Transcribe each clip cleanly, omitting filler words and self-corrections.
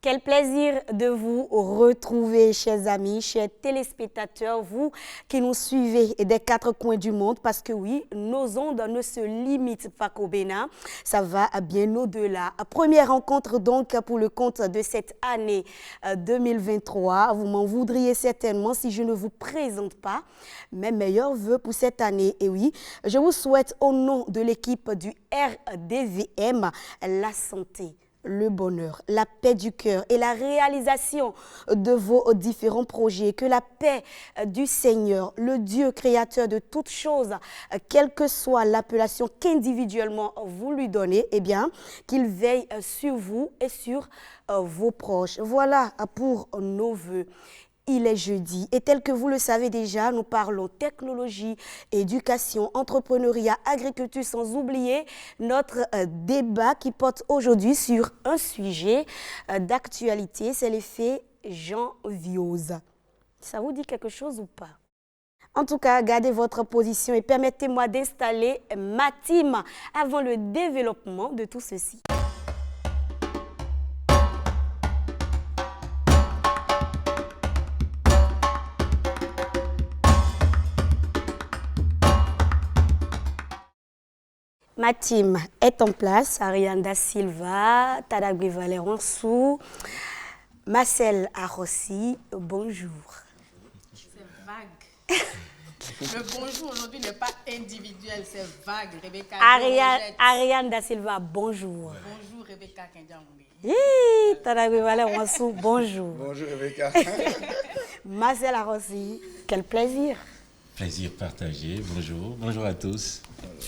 Quel plaisir de vous retrouver, chers amis, chers téléspectateurs, vous qui nous suivez des quatre coins du monde, parce que oui, nos ondes ne se limitent pas qu'au Bénin, ça va bien au-delà. Première rencontre donc pour le compte de cette année 2023. Vous m'en voudriez certainement si je ne vous présente pas mes meilleurs vœux pour cette année. Et oui, je vous souhaite au nom de l'équipe du RDVM la santé, le bonheur, la paix du cœur et la réalisation de vos différents projets. Que la paix du Seigneur, le Dieu créateur de toutes choses, quelle que soit l'appellation qu'individuellement vous lui donnez, eh bien, qu'il veille sur vous et sur vos proches. Voilà pour nos vœux. Il est jeudi et tel que vous le savez déjà, nous parlons technologie, éducation, entrepreneuriat, agriculture, sans oublier notre débat qui porte aujourd'hui sur un sujet d'actualité, c'est l'effet janviose. Ça vous dit quelque chose ou pas? En tout cas, gardez votre position et permettez-moi d'installer ma team avant le développement de tout ceci. Ma team est en place. Ariane Da Silva, Tadagwe Valéransou, Marcel Arossi, bonjour. C'est vague. Le bonjour aujourd'hui n'est pas individuel, c'est vague. Rebecca. Ariane Da Silva, bonjour. Bonjour Rebecca Kendiamoué. Tadagwe Valéransou, bonjour. Bonjour Rebecca. Marcel Arossi, quel plaisir. Plaisir partagé. Bonjour. Bonjour à tous.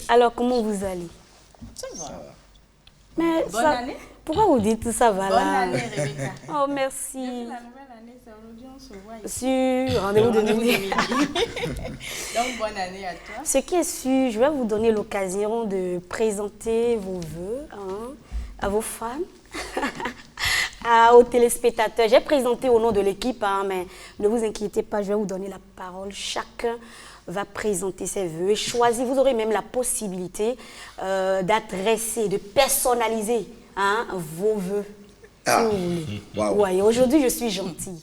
Alors, comment vous allez? Ça va. Mais Bonne année. Pourquoi vous dites tout ça va là? Bonne année Rebecca. Oh, merci. Depuis la nouvelle année, c'est aujourd'hui on se voit ici. Sur rendez-vous de midi. Donc, bonne année à toi. Ce qui est sûr, je vais vous donner l'occasion de présenter vos vœux à vos fans, aux téléspectateurs. J'ai présenté au nom de l'équipe, mais ne vous inquiétez pas, je vais vous donner la parole. Chacun va présenter ses vœux et choisir. Vous aurez même la possibilité d'adresser, de personnaliser vos vœux. Si vous voulez. Wow. Ouais, aujourd'hui, je suis gentille.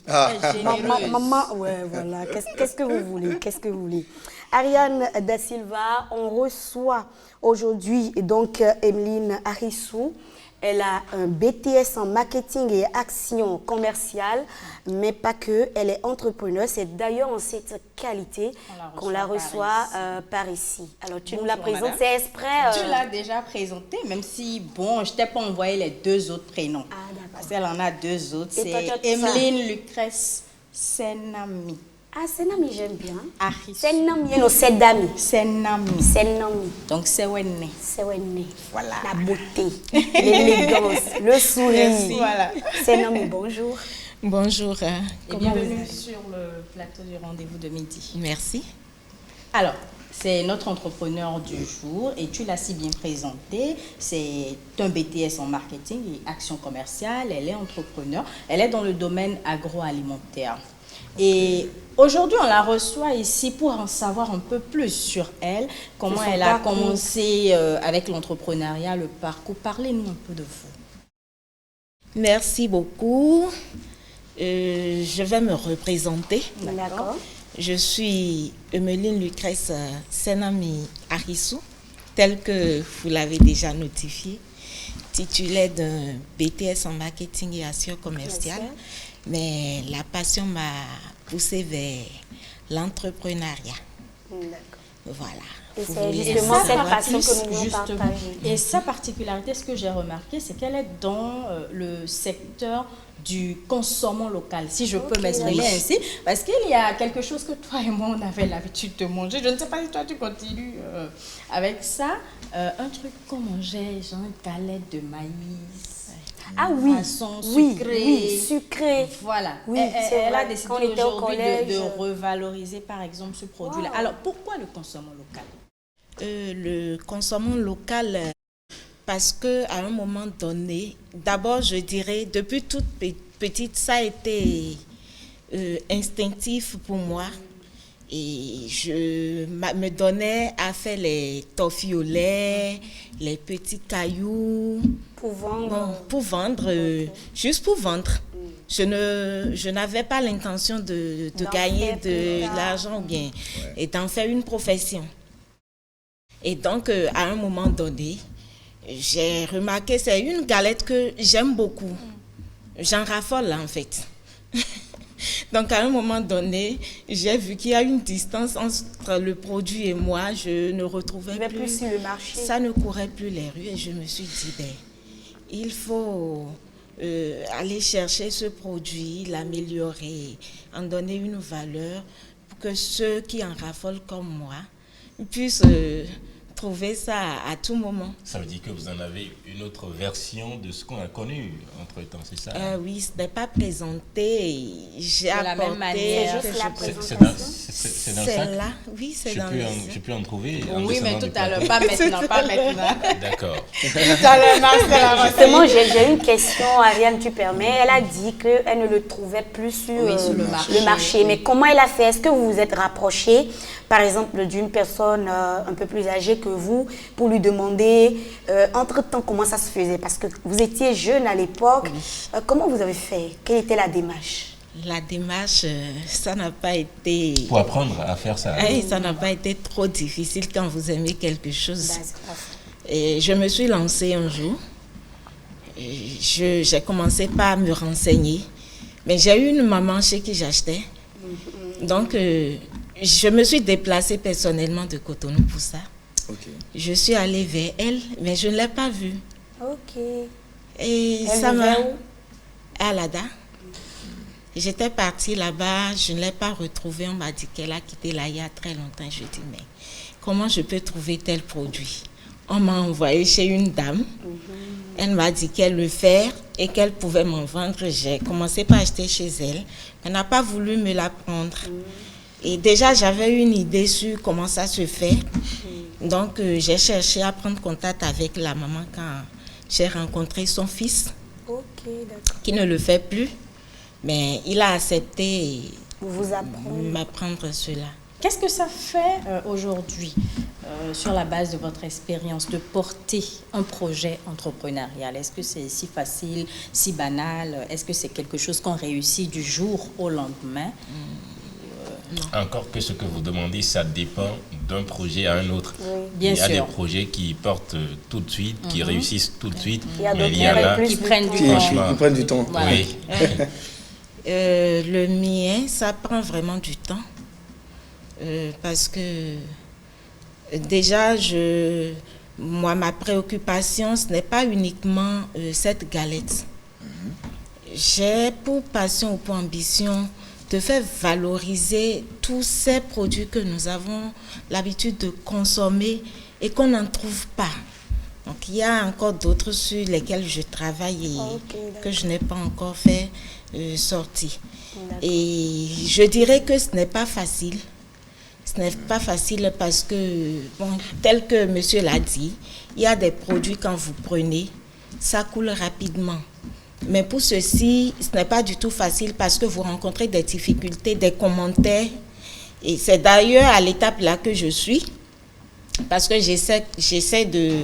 Généreuse. Maman, ouais, voilà. Qu'est-ce que vous voulez? Qu'est-ce que vous voulez? Ariane Da Silva, on reçoit aujourd'hui donc Emeline Arissou. Elle a un BTS en marketing et action commerciale, mais pas que. Elle est entrepreneur. C'est d'ailleurs en cette qualité qu'on la reçoit par ici. Alors, tu nous la présentes, madame. c'est exprès. Tu l'as déjà présenté, même si, bon, je t'ai pas envoyé les deux autres prénoms. Ah, d'accord. Parce qu'elle en a deux autres. Et toi, tu as C'est tout ça? Emeline Lucrèce Senami. Ah, c'est Nami, j'aime bien. Arissou. C'est Nami, non, c'est Dami. Senami. C'est Nami. Donc, c'est Wenné. C'est Wenné. Voilà. La beauté, l'élégance, le sourire. Merci. Voilà. C'est Nami, bonjour. Bonjour. Et bienvenue sur le plateau du rendez-vous de midi. Merci. Alors, c'est notre entrepreneur du jour et tu l'as si bien présenté. C'est un BTS en marketing et action commerciale. Elle est entrepreneur. Elle est dans le domaine agroalimentaire. Et aujourd'hui, on la reçoit ici pour en savoir un peu plus sur elle, comment elle a commencé avec l'entrepreneuriat, le parcours. Parlez-nous un peu de vous. Merci beaucoup. Je vais me représenter. D'accord. Je suis Emeline Lucrèce Senami Arissou, tel que vous l'avez déjà notifié, titulaire d'un BTS en marketing et action commerciale. Mais la passion m'a poussée vers l'entrepreneuriat. D'accord. Voilà. Et Vous c'est voulez justement en cette savoir passion plus? que nous voulons Justement. partager. Et sa particularité, ce que j'ai remarqué, c'est qu'elle est dans le secteur du consommant local, si je peux m'exprimer ainsi, parce qu'il y a quelque chose que toi et moi, on avait l'habitude de manger. Je ne sais pas si toi, tu continues avec ça. Un truc qu'on mangeait, genre une galette de maïs. Ah oui, Façon oui, sucrée. oui, sucré. Voilà. Oui, c'est elle a vrai. décidé Quand on était au aujourd'hui collège. de revaloriser, par exemple, ce produit-là. Wow. Alors, pourquoi le consommant local? Le consommant local, parce qu'à un moment donné, d'abord je dirais, depuis toute petite, ça a été instinctif pour moi. Et je me donnais à faire les toffis au lait, les petits cailloux. Pour vendre. Bon, pour vendre, juste pour vendre. je n'avais pas l'intention de gagner de l'argent ou bien et d'en faire une profession. Et donc, à un moment donné, j'ai remarqué, c'est une galette que j'aime beaucoup. J'en raffole, en fait. Donc, à un moment donné, j'ai vu qu'il y a une distance entre le produit et moi. Je ne retrouvais plus sur le marché. Ça ne courait plus les rues et je me suis dit, il faut aller chercher ce produit, l'améliorer, en donner une valeur pour que ceux qui en raffolent comme moi puissent trouver ça à tout moment. Ça veut dire que vous en avez une autre version de ce qu'on a connu entre-temps, c'est ça? Oui, ce n'est pas présenté. J'ai apporté... la même manière. C'est dans le sac? C'est là, oui, c'est dans le sac. Je peux en trouver? Oui, mais tout à l'heure, pas maintenant. D'accord. Tout à l'heure, Marcel. Justement, j'ai une question, Ariane, tu permets. Elle a dit qu'elle ne le trouvait plus sur, sur le marché. Mais comment elle a fait? Est-ce que vous vous êtes rapproché, par exemple, d'une personne un peu plus âgée que vous, pour lui demander, entre-temps, comment ça se faisait? Parce que vous étiez jeune à l'époque. Oui. Comment vous avez fait? Quelle était la démarche? La démarche, ça n'a pas été... Pour apprendre à faire ça. Ça n'a pas été trop difficile quand vous aimez quelque chose. Et je me suis lancée un jour. J'ai commencé par me renseigner. Mais j'ai eu une maman chez qui j'achetais. Donc, je me suis déplacée personnellement de Cotonou pour ça. Okay. Je suis allée vers elle, mais je ne l'ai pas vue. Ok. Et elle ça m'a... où? À Lada. J'étais partie là-bas, je ne l'ai pas retrouvée. On m'a dit qu'elle a quitté là il y a très longtemps. Je dis, mais comment je peux trouver tel produit? On m'a envoyé chez une dame. Elle m'a dit qu'elle le fait et qu'elle pouvait m'en vendre. J'ai commencé par acheter chez elle. Elle n'a pas voulu me la prendre. Et déjà, j'avais une idée sur comment ça se fait. Donc, j'ai cherché à prendre contact avec la maman quand j'ai rencontré son fils, qui ne le fait plus. Mais il a accepté m'apprendre cela. Qu'est-ce que ça fait aujourd'hui, sur la base de votre expérience, de porter un projet entrepreneurial? Est-ce que c'est si facile, si banal? Est-ce que c'est quelque chose qu'on réussit du jour au lendemain? Non. Encore que ce que vous demandez, ça dépend d'un projet à un autre. Oui. Bien sûr. Il y a des projets qui portent tout de suite, qui réussissent tout de suite. Mais il y en a qui prennent du temps. Voilà. Oui. Le mien, ça prend vraiment du temps. Parce que déjà, moi, ma préoccupation, ce n'est pas uniquement cette galette. J'ai pour passion ou pour ambition de faire valoriser tous ces produits que nous avons l'habitude de consommer et qu'on n'en trouve pas. Donc, il y a encore d'autres sur lesquels je travaille et que je n'ai pas encore fait sortir. Et je dirais que ce n'est pas facile. Ce n'est pas facile parce que, bon, tel que monsieur l'a dit, il y a des produits quand vous prenez, ça coule rapidement. Mais pour ceci, ce n'est pas du tout facile parce que vous rencontrez des difficultés, des commentaires. Et c'est d'ailleurs à l'étape là que je suis, parce que j'essaie de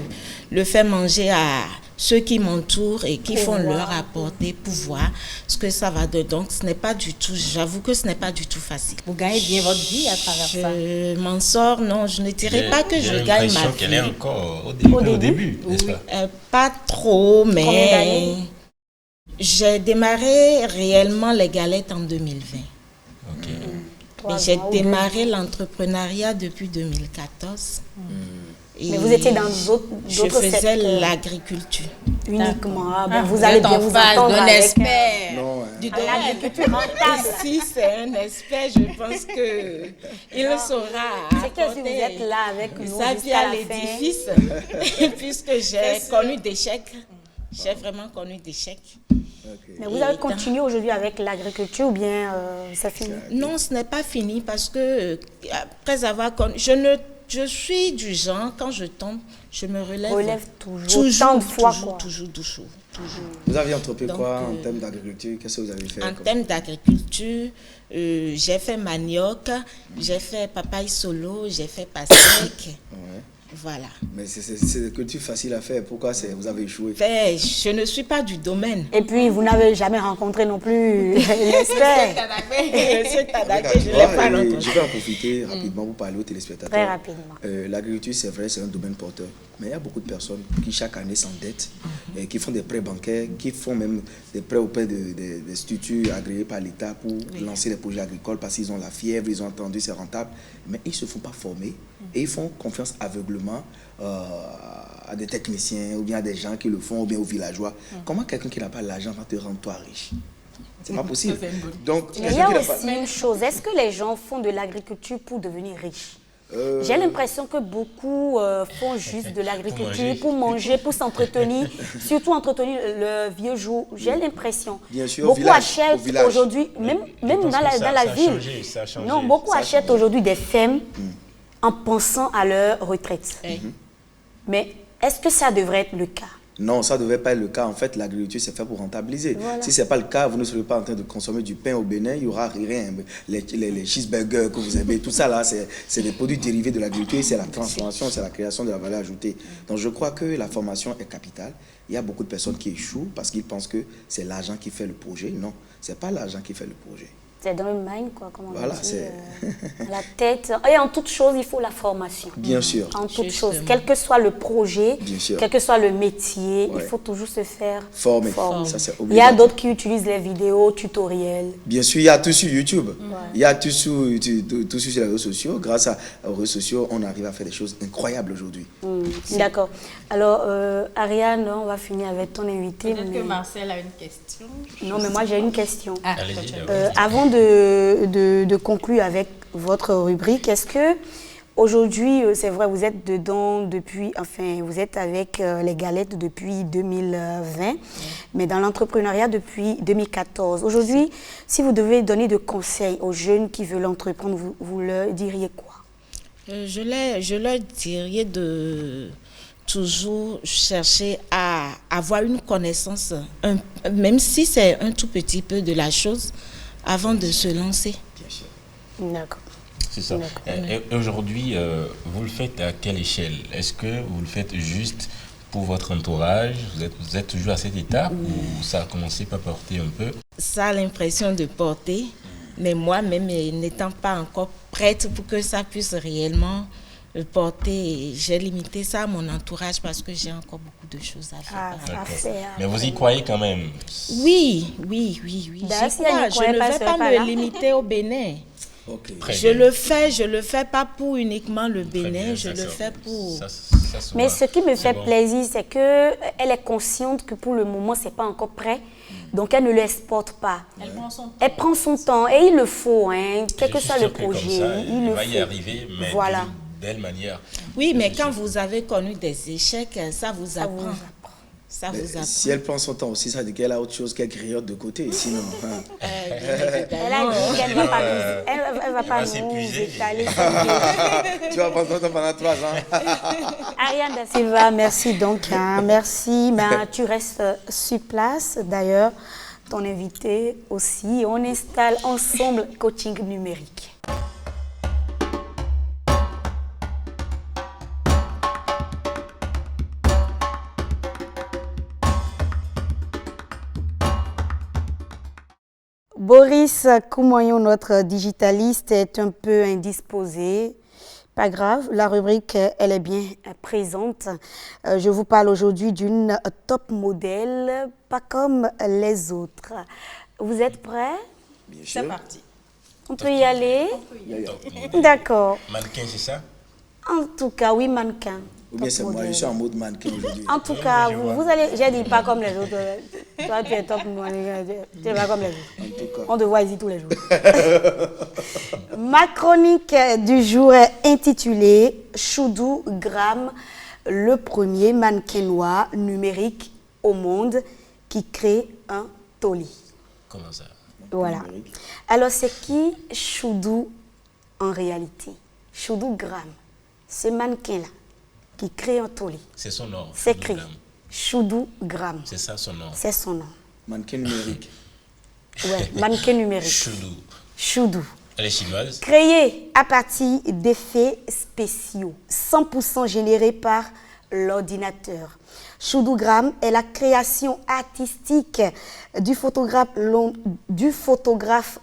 le faire manger à ceux qui m'entourent et qui font leur apporter pour voir ce que ça va donner. Donc, ce n'est pas du tout, j'avoue que ce n'est pas du tout facile. Vous gagnez bien votre vie à travers ça? Je m'en sors, non, je ne dirais pas que je gagne ma vie. Qu'elle est encore au début, n'est-ce pas? Pas trop, mais j'ai démarré réellement les galettes en 2020. Ok. Mais j'ai démarré l'entrepreneuriat depuis 2014. Mais vous étiez dans d'autres Je faisais l'agriculture. Uniquement. Vous allez bien vous entendre d'un avec expert du l'agriculture rentable. Si c'est un expert, je pense que il saura. C'est que si vous êtes là avec nous ça jusqu'à vient la l'édifice, puisque j'ai connu des chèques. J'ai vraiment connu des chèques. Mais vous avez continué aujourd'hui avec l'agriculture ou bien ça finit? Non, ce n'est pas fini parce que après avoir connu, je suis du genre, quand je tombe, je me relève toujours. Tant de fois, toujours. Vous avez entrepris quoi en termes d'agriculture? Qu'est-ce que vous avez fait? En termes d'agriculture, j'ai fait manioc, j'ai fait papaye solo, j'ai fait pastèque. Voilà. Mais c'est des cultures faciles à faire. Pourquoi vous avez échoué? Je ne suis pas du domaine. Et puis, vous n'avez jamais rencontré non plus l'expert. Je l'ai pas rencontré. Je vais en profiter rapidement pour parler aux téléspectateurs. Très rapidement. L'agriculture, c'est vrai, c'est un domaine porteur. Mais il y a beaucoup de personnes qui chaque année s'endettent, et qui font des prêts bancaires, qui font même des prêts auprès des structures agréées par l'État pour lancer des projets agricoles parce qu'ils ont la fièvre, ils ont entendu, c'est rentable. Mais ils ne se font pas former et ils font confiance aveuglement à des techniciens ou bien à des gens qui le font ou bien aux villageois. Comment quelqu'un qui n'a pas l'argent va te rendre toi riche? C'est pas possible. Donc, il y a aussi une chose, est-ce que les gens font de l'agriculture pour devenir riches? J'ai l'impression que beaucoup font juste de l'agriculture pour manger, pour s'entretenir, surtout entretenir le vieux jour. J'ai l'impression. Bien sûr, beaucoup achètent aujourd'hui, même dans la ville. Non, beaucoup achètent aujourd'hui des fermes en pensant à leur retraite. Mais est-ce que ça devrait être le cas? Non, ça ne devrait pas être le cas. En fait, l'agriculture, c'est fait pour rentabiliser. Voilà. Si ce n'est pas le cas, vous ne serez pas en train de consommer du pain au Bénin, il n'y aura rien. Les cheeseburgers que vous aimez, tout ça là, c'est des produits dérivés de l'agriculture, c'est la transformation, c'est la création de la valeur ajoutée. Donc je crois que la formation est capitale. Il y a beaucoup de personnes qui échouent parce qu'ils pensent que c'est l'argent qui fait le projet. Non, ce n'est pas l'argent qui fait le projet. C'est dans le mind, quoi, comme on voilà, dit, la tête. Et en toute chose, il faut la formation. Bien sûr. En toute chose, quel que soit le projet, quel que soit le métier, il faut toujours se faire former. Ça, c'est obligatoire. Il y a d'autres qui utilisent les vidéos, tutoriels. Bien sûr, il y a tout sur YouTube. Il y a tout sur les réseaux sociaux. Grâce aux réseaux sociaux, on arrive à faire des choses incroyables aujourd'hui. D'accord. Alors, Ariane, on va finir avec ton invité. Peut-être que Marcel a une question. Non, mais moi, j'ai une question. Avant de conclure avec votre rubrique, est-ce que aujourd'hui, c'est vrai, vous êtes dedans depuis, enfin, vous êtes avec les galettes depuis 2020, mais dans l'entrepreneuriat depuis 2014. Aujourd'hui, si vous devez donner des conseils aux jeunes qui veulent entreprendre, vous leur diriez quoi? Je leur dirais de toujours chercher à avoir une connaissance, même si c'est un tout petit peu de la chose, avant de se lancer. Bien sûr. D'accord. C'est ça. Et aujourd'hui, vous le faites à quelle échelle? Est-ce que vous le faites juste pour votre entourage? Vous êtes toujours à cette étape ou ça a commencé par porter un peu? Ça a l'impression de porter, mais moi-même n'étant pas encore prête pour que ça puisse réellement porter, j'ai limité ça à mon entourage parce que j'ai encore beaucoup de choses à faire. Mais vous y croyez quand même? Oui. Je ne vais pas me limiter au Bénin. Je le fais pas pour uniquement le Bénin, je le fais pour... Mais ce qui me fait plaisir, c'est qu'elle est consciente que pour le moment, ce n'est pas encore prêt. Donc, elle ne l'exporte pas. Elle prend son temps. Et il le faut, hein, quel que soit le projet. Il va y arriver, mais voilà. Belle manière. Oui, mais quand vous avez connu des échecs, ça vous apprend. Ça vous apprend. Si elle prend son temps aussi, ça veut dire qu'elle a autre chose qu'elle griotte de côté. Sinon, elle a dit qu'elle ne va pas nous étaler. Tu vas prendre ton temps pendant 3 ans. Ariane Da Silva, merci donc. Merci. Mais tu restes sur place. D'ailleurs, ton invité aussi. On installe ensemble coaching numérique. Boris Koumoyon, notre digitaliste, est un peu indisposé. Pas grave, la rubrique, elle est bien présente. Je vous parle aujourd'hui d'une top modèle, pas comme les autres. Vous êtes prêts? Bien sûr. C'est parti. On peut y aller? D'accord. Mannequin, c'est ça? En tout cas, oui, mannequin. Ou bien c'est moi, je suis en mode mannequin aujourd'hui. En tout cas, vous allez, j'ai dit pas comme les autres. Toi, tu es top mannequin, tu n'es pas comme les autres. En tout cas. On te voit ici tous les jours. Ma chronique du jour est intitulée Choudou Gram, le premier mannequinois numérique au monde qui crée un toli. Comment ça? Voilà. Alors, c'est qui Choudou en réalité? Choudou Gram, ce mannequin-là qui crée un toli. C'est son nom. C'est écrit Choudou Gram. C'est ça son nom. C'est son nom. Mannequin numérique. Ouais, mannequin numérique. Choudou. Choudou. Elle est chinoise. Créée à partir d'effets spéciaux, 100% générés par l'ordinateur. Choudougram est la création artistique du photographe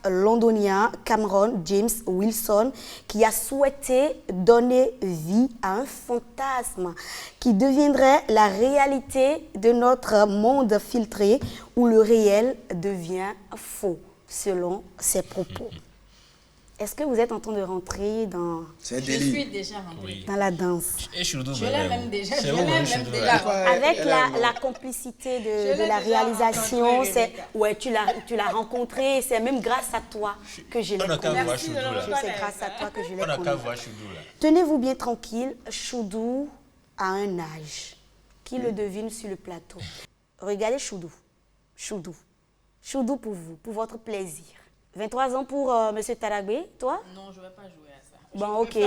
londonien Cameron James Wilson qui a souhaité donner vie à un fantasme qui deviendrait la réalité de notre monde filtré où le réel devient faux, selon ses propos. Est-ce que vous êtes en train de rentrer dans, C'est un Je délire. suis déjà rentrée. dans la danse? Et Choudou, Je l'ai même déjà. C'est Je où, l'ai même Choudou, déjà. Avec Elle a- la complicité Je de l'ai la déjà réalisation, rencontré, c'est Rebecca. ouais, tu l'as rencontré, c'est même grâce à toi que je l'ai On n'a qu'à connu. voir Merci Choudou de le là. reconnaître. C'est grâce à toi que je l'ai On n'a qu'à connu. voir Choudou là. Tenez-vous bien tranquille, Choudou a un âge. Qui le devine sur le plateau? Regardez Choudou. Choudou. Choudou pour vous, pour votre plaisir. 23 ans pour Monsieur Taragbe, toi? Non, je ne vais pas jouer à ça. Bon, ok.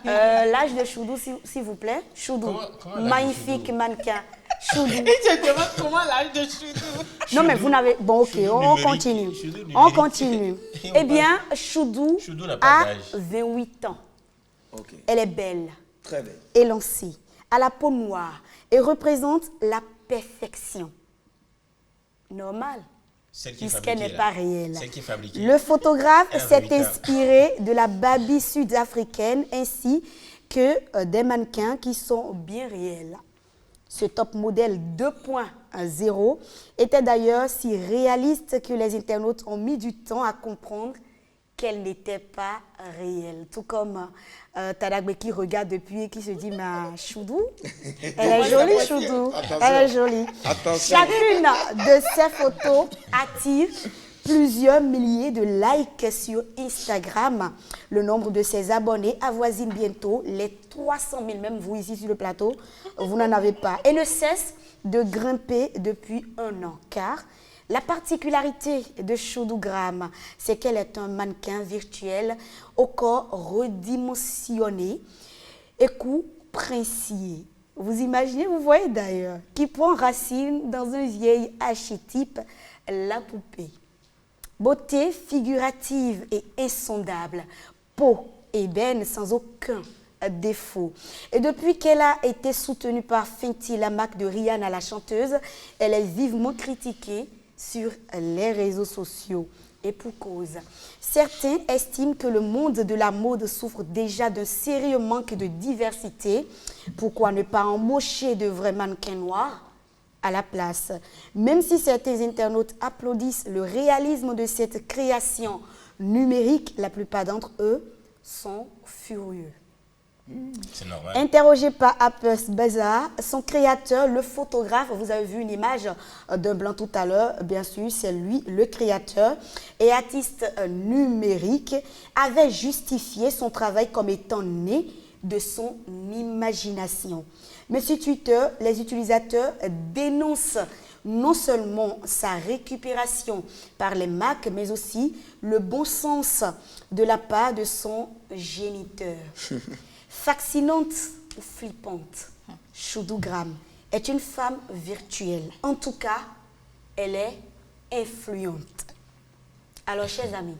L'âge de Choudou, s'il vous plaît. Choudou. Comment l'âge de Magnifique Choudou? mannequin. Choudou. Je te demande comment l'âge de Choudou. Non, mais vous n'avez... Bon, ok, Choudou on numérique. continue. Choudou On numérique. continue. Et on Eh bien, Choudou Choudou n'a pas a d'âge. 28 ans. Ok, Elle est belle, très bien. élancée, à la peau noire et représente la perfection. Normal, Celle qui est puisqu'elle fabriquée, n'est là. pas réelle. Celle qui est fabriquée. Le photographe Elle est s'est véritable. inspiré de la Barbie sud-africaine ainsi que des mannequins qui sont bien réels. Ce top modèle 2.0 était d'ailleurs si réaliste que les internautes ont mis du temps à comprendre qu'elle n'était pas réelle. Tout comme Tadagbe qui regarde depuis et qui se dit, ma Choudou, elle est jolie Choudou, Attention. elle est jolie. Attention. Chacune de ces photos attire plusieurs milliers de likes sur Instagram. Le nombre de ses abonnés avoisine bientôt les 300 000. Même vous ici sur le plateau, vous n'en avez pas. Et ne cesse de grimper depuis un an. Car la particularité de Choudougram, c'est qu'elle est un mannequin virtuel au corps redimensionné et cou princier. Vous imaginez, vous voyez d'ailleurs, qui prend racine dans un vieil archétype, la poupée. Beauté figurative et insondable, peau ébène sans aucun défaut. Et depuis qu'elle a été soutenue par Fenty, la marque de Rihanna, la chanteuse, elle est vivement critiquée sur les réseaux sociaux. Et pour cause. Certains estiment que le monde de la mode souffre déjà d'un sérieux manque de diversité. Pourquoi ne pas embaucher de vrais mannequins noirs à la place? Même si certains internautes applaudissent le réalisme de cette création numérique, la plupart d'entre eux sont furieux. C'est normal. Interrogé par Apple Bazaar, son créateur, le photographe, vous avez vu une image d'un blanc tout à l'heure, bien sûr, c'est lui, le créateur et artiste numérique, avait justifié son travail comme étant né de son imagination. Mais sur Twitter, les utilisateurs dénoncent non seulement sa récupération par les marques, mais aussi le bon sens de la part de son géniteur. Fascinante ou flippante, Choudougram est une femme virtuelle. En tout cas, elle est influente. Alors, chers amis,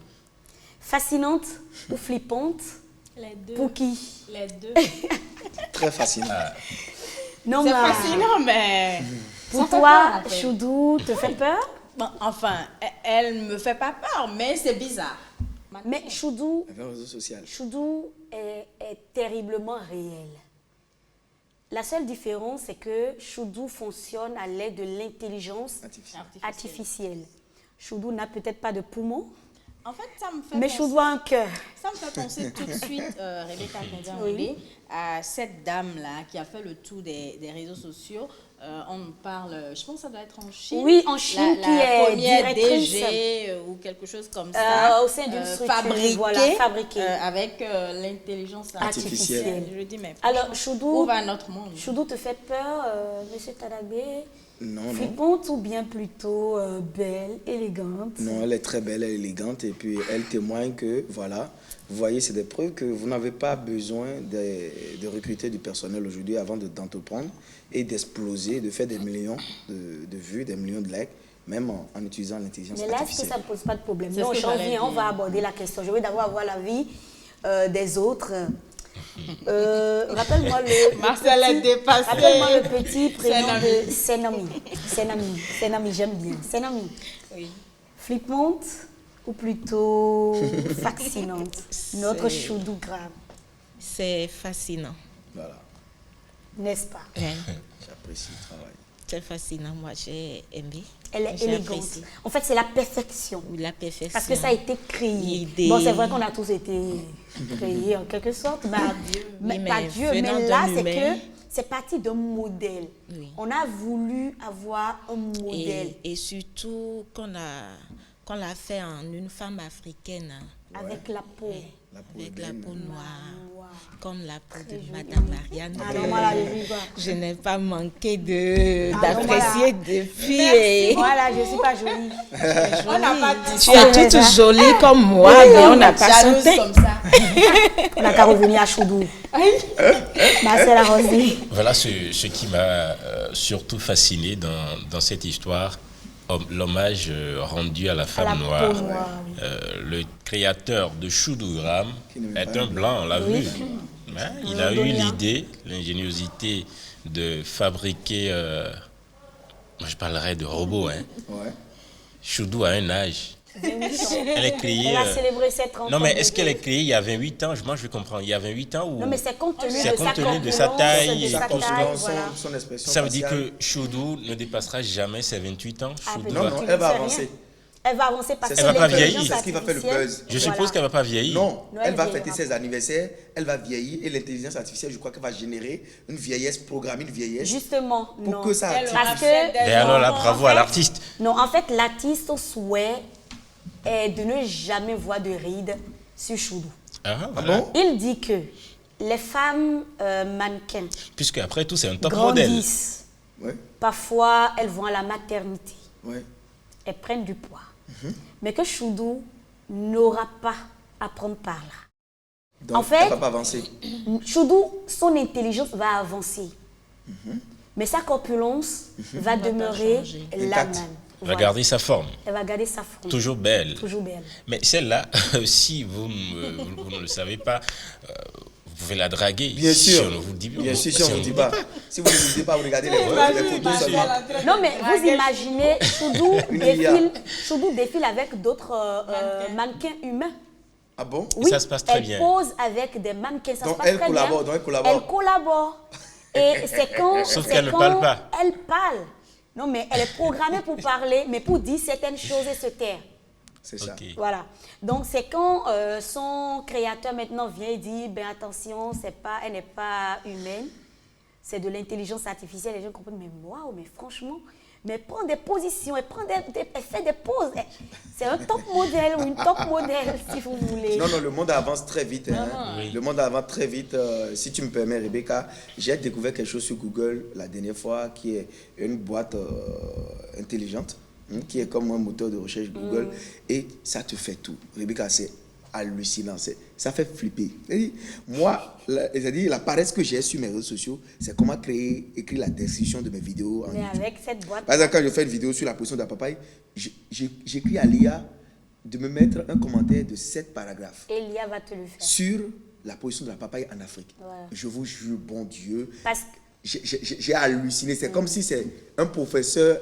fascinante ou flippante, Les deux. pour qui? Les deux. Très fascinant. Non, C'est mais fascinant, mais... pour ça fait toi, peur, en fait. Choudou, te fait peur? Bon, enfin, elle me fait pas peur, mais c'est bizarre. Mais Choudou, Avec un réseau social. Choudou est terriblement réel. La seule différence, c'est que Choudou fonctionne à l'aide de l'intelligence Artificiel. artificielle. Choudou n'a peut-être pas de poumons, En fait, ça me fait mais penser- Choudou a un cœur. Ça me fait penser tout de suite, Rebecca Oui. à cette dame-là qui a fait le tour des réseaux sociaux. On parle, je pense que ça doit être en Chine. Oui, en Chine, la qui est première directrice. DG ou quelque chose comme ça. Au sein d'une structure, fabriquée, voilà, fabriquée. avec l'intelligence Artificielle. artificielle. Je dis, mais Alors, où Choudou, va notre monde? Choudou te fait peur, Monsieur Tadagbe? Non, non. Flippante ou bien plutôt belle, élégante? Non, elle est très belle, elle est élégante et puis elle témoigne que, voilà, vous voyez, c'est des preuves que vous n'avez pas besoin de recruter du personnel aujourd'hui avant d'entreprendre et d'exploser, de faire des millions de vues, des millions de likes. même en utilisant l'intelligence Mais là, est-ce que artificielle. ça ne pose pas de problème? C'est ce Non, que j'en j'allais viens, on dire. va aborder la question. Je veux d'abord avoir l'avis des autres. Rappelle-moi Marcel est dépassé. Rappelle-moi le petit prénom Senami. de Senami. Senami, j'aime bien. Senami. Oui. Flippante ou plutôt fascinante? Notre choudou grave, C'est fascinant. Voilà, n'est-ce pas? Ouais. j'apprécie le travail. C'est fascinant. Moi, j'ai aimé. Elle est J'ai élégante. apprécié. En fait, c'est la perfection. Oui, la perfection. Parce que ça a été créé. L'idée. Bon, c'est vrai qu'on a tous été créés en quelque sorte, mais Oui, pas mais Dieu. venant Mais là, d'un c'est humain. que c'est parti d'un modèle. Oui. On a voulu avoir un modèle Et surtout qu'on l'a fait en une femme africaine, hein, avec la peau. La peau avec est la belle. peau noire, Noire. comme la peau de joli. Madame Marianne. Ah non, moi là, je vis pas. Je n'ai pas manqué Ah non, d'apprécier voilà. depuis. Et Voilà, je ne suis pas jolie. on n'a pas dit tu es toute jolie comme moi, mais on n'a pas Jalouse sauté. comme ça. On n'a qu'à revenir à Choudou. Marcel Arrosé. Voilà ce qui m'a surtout fasciné dans cette histoire, l'hommage rendu à la femme peau noire. noire, oui. Le créateur de Choudougram Qui ne est met pas un blanc, on l'a vu. Hein, il a eu Londonien. l'idée, l'ingéniosité de fabriquer, moi je parlerai de robots. Hein. Ouais. Choudou a un âge. Elle est créée. Elle a célébré ses 30 ans. Non, mais de est-ce qu'elle vie. est créée il y a 28 ans? Moi, je veux comprendre. Il y a 28 ans ou... Non, mais c'est compte tenu C'est de compte sa tenu de sa corpulence, taille de et sa Sa taille, constance, voilà. son expression Ça veut dire faciale. que Choudou ne dépassera jamais ses 28 ans? Ah, Choudou peut-être. Non, va- non, Tu elle ne va sais avancer. rien. Elle va avancer parce C'est que ça qui va l'intelligence vieillir. C'est ce qui va faire le artificielle, buzz. Je suppose voilà. qu'elle ne va pas vieillir. Non, Non, elle va elle fêter vieillira. ses anniversaires, elle va vieillir et l'intelligence artificielle, je crois qu'elle va générer une vieillesse, programmer une vieillesse Justement, pour non. que ça Elle attire. aura Parce fait que- des Et alors là, enfants. bravo à l'artiste. Non, en fait, l'artiste, son souhait est de ne jamais voir de rides sur Choudou. Ah, Ah voilà. bon? Il dit que les femmes mannequins Puisque après tout, c'est un top modèle. grandissent. Ouais, Parfois, elles vont à la maternité. ouais. Elles prennent du poids. Mais que Choudou n'aura pas à prendre par là. Donc, En fait- elle va pas avancer. Choudou, son intelligence va avancer. Mais sa corpulence va demeurer changer. la Intacte. même. Elle va Voilà. garder sa forme. Elle va garder sa forme. Toujours belle. Toujours belle. Mais celle-là, si vous ne le savez pas, vous pouvez la draguer. Bien Si sûr. on ne vous le dit Bien sûr, si on si ne on vous dit ne pas. Si vous ne vous dites pas, vous regardez les photos seulement. Non, mais vous imaginez, Une IA. Choudou défile avec d'autres mannequins humains. Ah bon? Oui, ça se passe très elle bien. pose avec des mannequins. Ça Donc, se passe elle très collabore, bien. donc elle collabore. Elle collabore. Et c'est quand. Sauf c'est qu'elle ne quand parle pas. Elle parle. Non, mais elle est programmée pour parler, mais pour dire certaines choses et se taire. C'est ça. Ok. Voilà. Donc, c'est quand son créateur maintenant vient et dit ben attention, elle n'est pas humaine, c'est de l'intelligence artificielle. Les gens comprennent, mais waouh, mais franchement, mais elle prend des positions, elle fait des poses. C'est un top modèle ou une top modèle, si vous voulez. Non, non, le monde avance très vite. Hein. Oui. Le monde avance très vite. Si tu me permets, Rebecca, j'ai découvert quelque chose sur Google la dernière fois qui est une boîte intelligente, qui est comme un moteur de recherche Google. Et ça te fait tout. Rebecca, c'est hallucinant. Ça fait flipper. C'est-à-dire, moi, la paresse que j'ai sur mes réseaux sociaux, c'est comment écrire la description de mes vidéos en Mais YouTube. avec cette boîte, Par exemple, quand je fais une vidéo sur la position de la papaye, j'écris à l'IA de me mettre un commentaire de 7 paragraphes Elia va te le faire. sur la position de la papaye en Afrique. Ouais. Je vous jure, bon Dieu, Parce que j'ai halluciné. C'est comme si c'est un professeur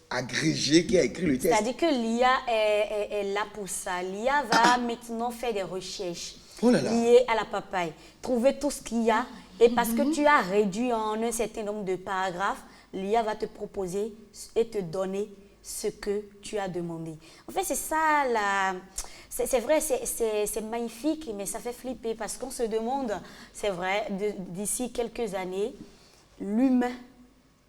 agrégé qui a écrit le texte. c'est-à-dire que l'IA est là pour ça. L'IA va maintenant faire des recherches Oh là là. liées à la papaye, trouver tout ce qu'il y a. Et parce que tu as réduit en un certain nombre de paragraphes, l'IA va te proposer et te donner ce que tu as demandé. En fait, c'est ça, c'est vrai, c'est magnifique, mais ça fait flipper parce qu'on se demande, c'est vrai, d'ici quelques années, l'humain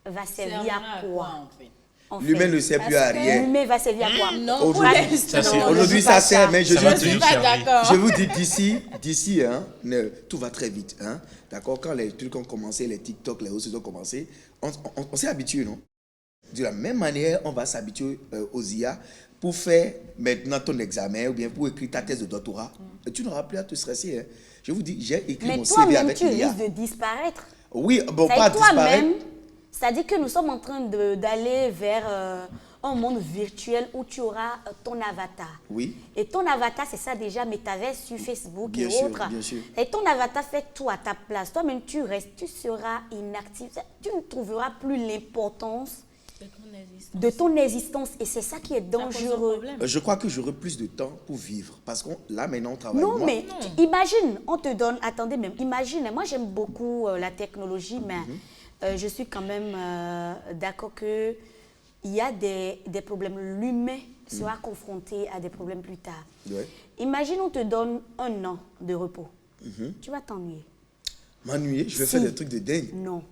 va servir à quoi en fait? en fait? L'humain ne sert plus à rien. L'humain va servir à quoi? Non, Aujourd'hui, Ça, c'est- Non, aujourd'hui, ne dis ça pas sert, mais je Ça va vous dis, toujours pas servir. d'accord. je vous dis d'ici, hein, tout va très vite. Hein, d'accord? Quand les trucs ont commencé, les TikTok, les réseaux ont commencé, on s'est habitué, non? De la même manière, on va s'habituer aux IA pour faire maintenant ton examen ou bien pour écrire ta thèse de doctorat. Et tu n'auras plus à te stresser. Hein. Je vous dis, j'ai écrit Mais mon CV toi-même, avec tu l'IA. risques de disparaître. Oui, bon, Ça pas dit, toi-même, disparaître. c'est-à-dire que nous sommes en train d'aller vers un monde virtuel où tu auras ton avatar. Oui. Et ton avatar, c'est ça déjà, Metaverse sur Facebook Bien et sûr, autres. bien sûr. Et ton avatar fait tout à ta place. Toi-même, tu restes, tu seras inactif. Tu ne trouveras plus l'importance de ton existence. Et c'est ça qui est dangereux. Je crois que j'aurai plus de temps pour vivre. Parce que là, maintenant, on travaille. Non, Moi, mais imagine, on te donne, attendez même, imagine, moi j'aime beaucoup la technologie, mais je suis quand même d'accord que il y a des problèmes. L'humain sera confronté à des problèmes plus tard. Ouais. Imagine, on te donne 1 an de repos. Tu vas t'ennuyer. M'ennuyer, je vais Si. faire des trucs de dingue. Non.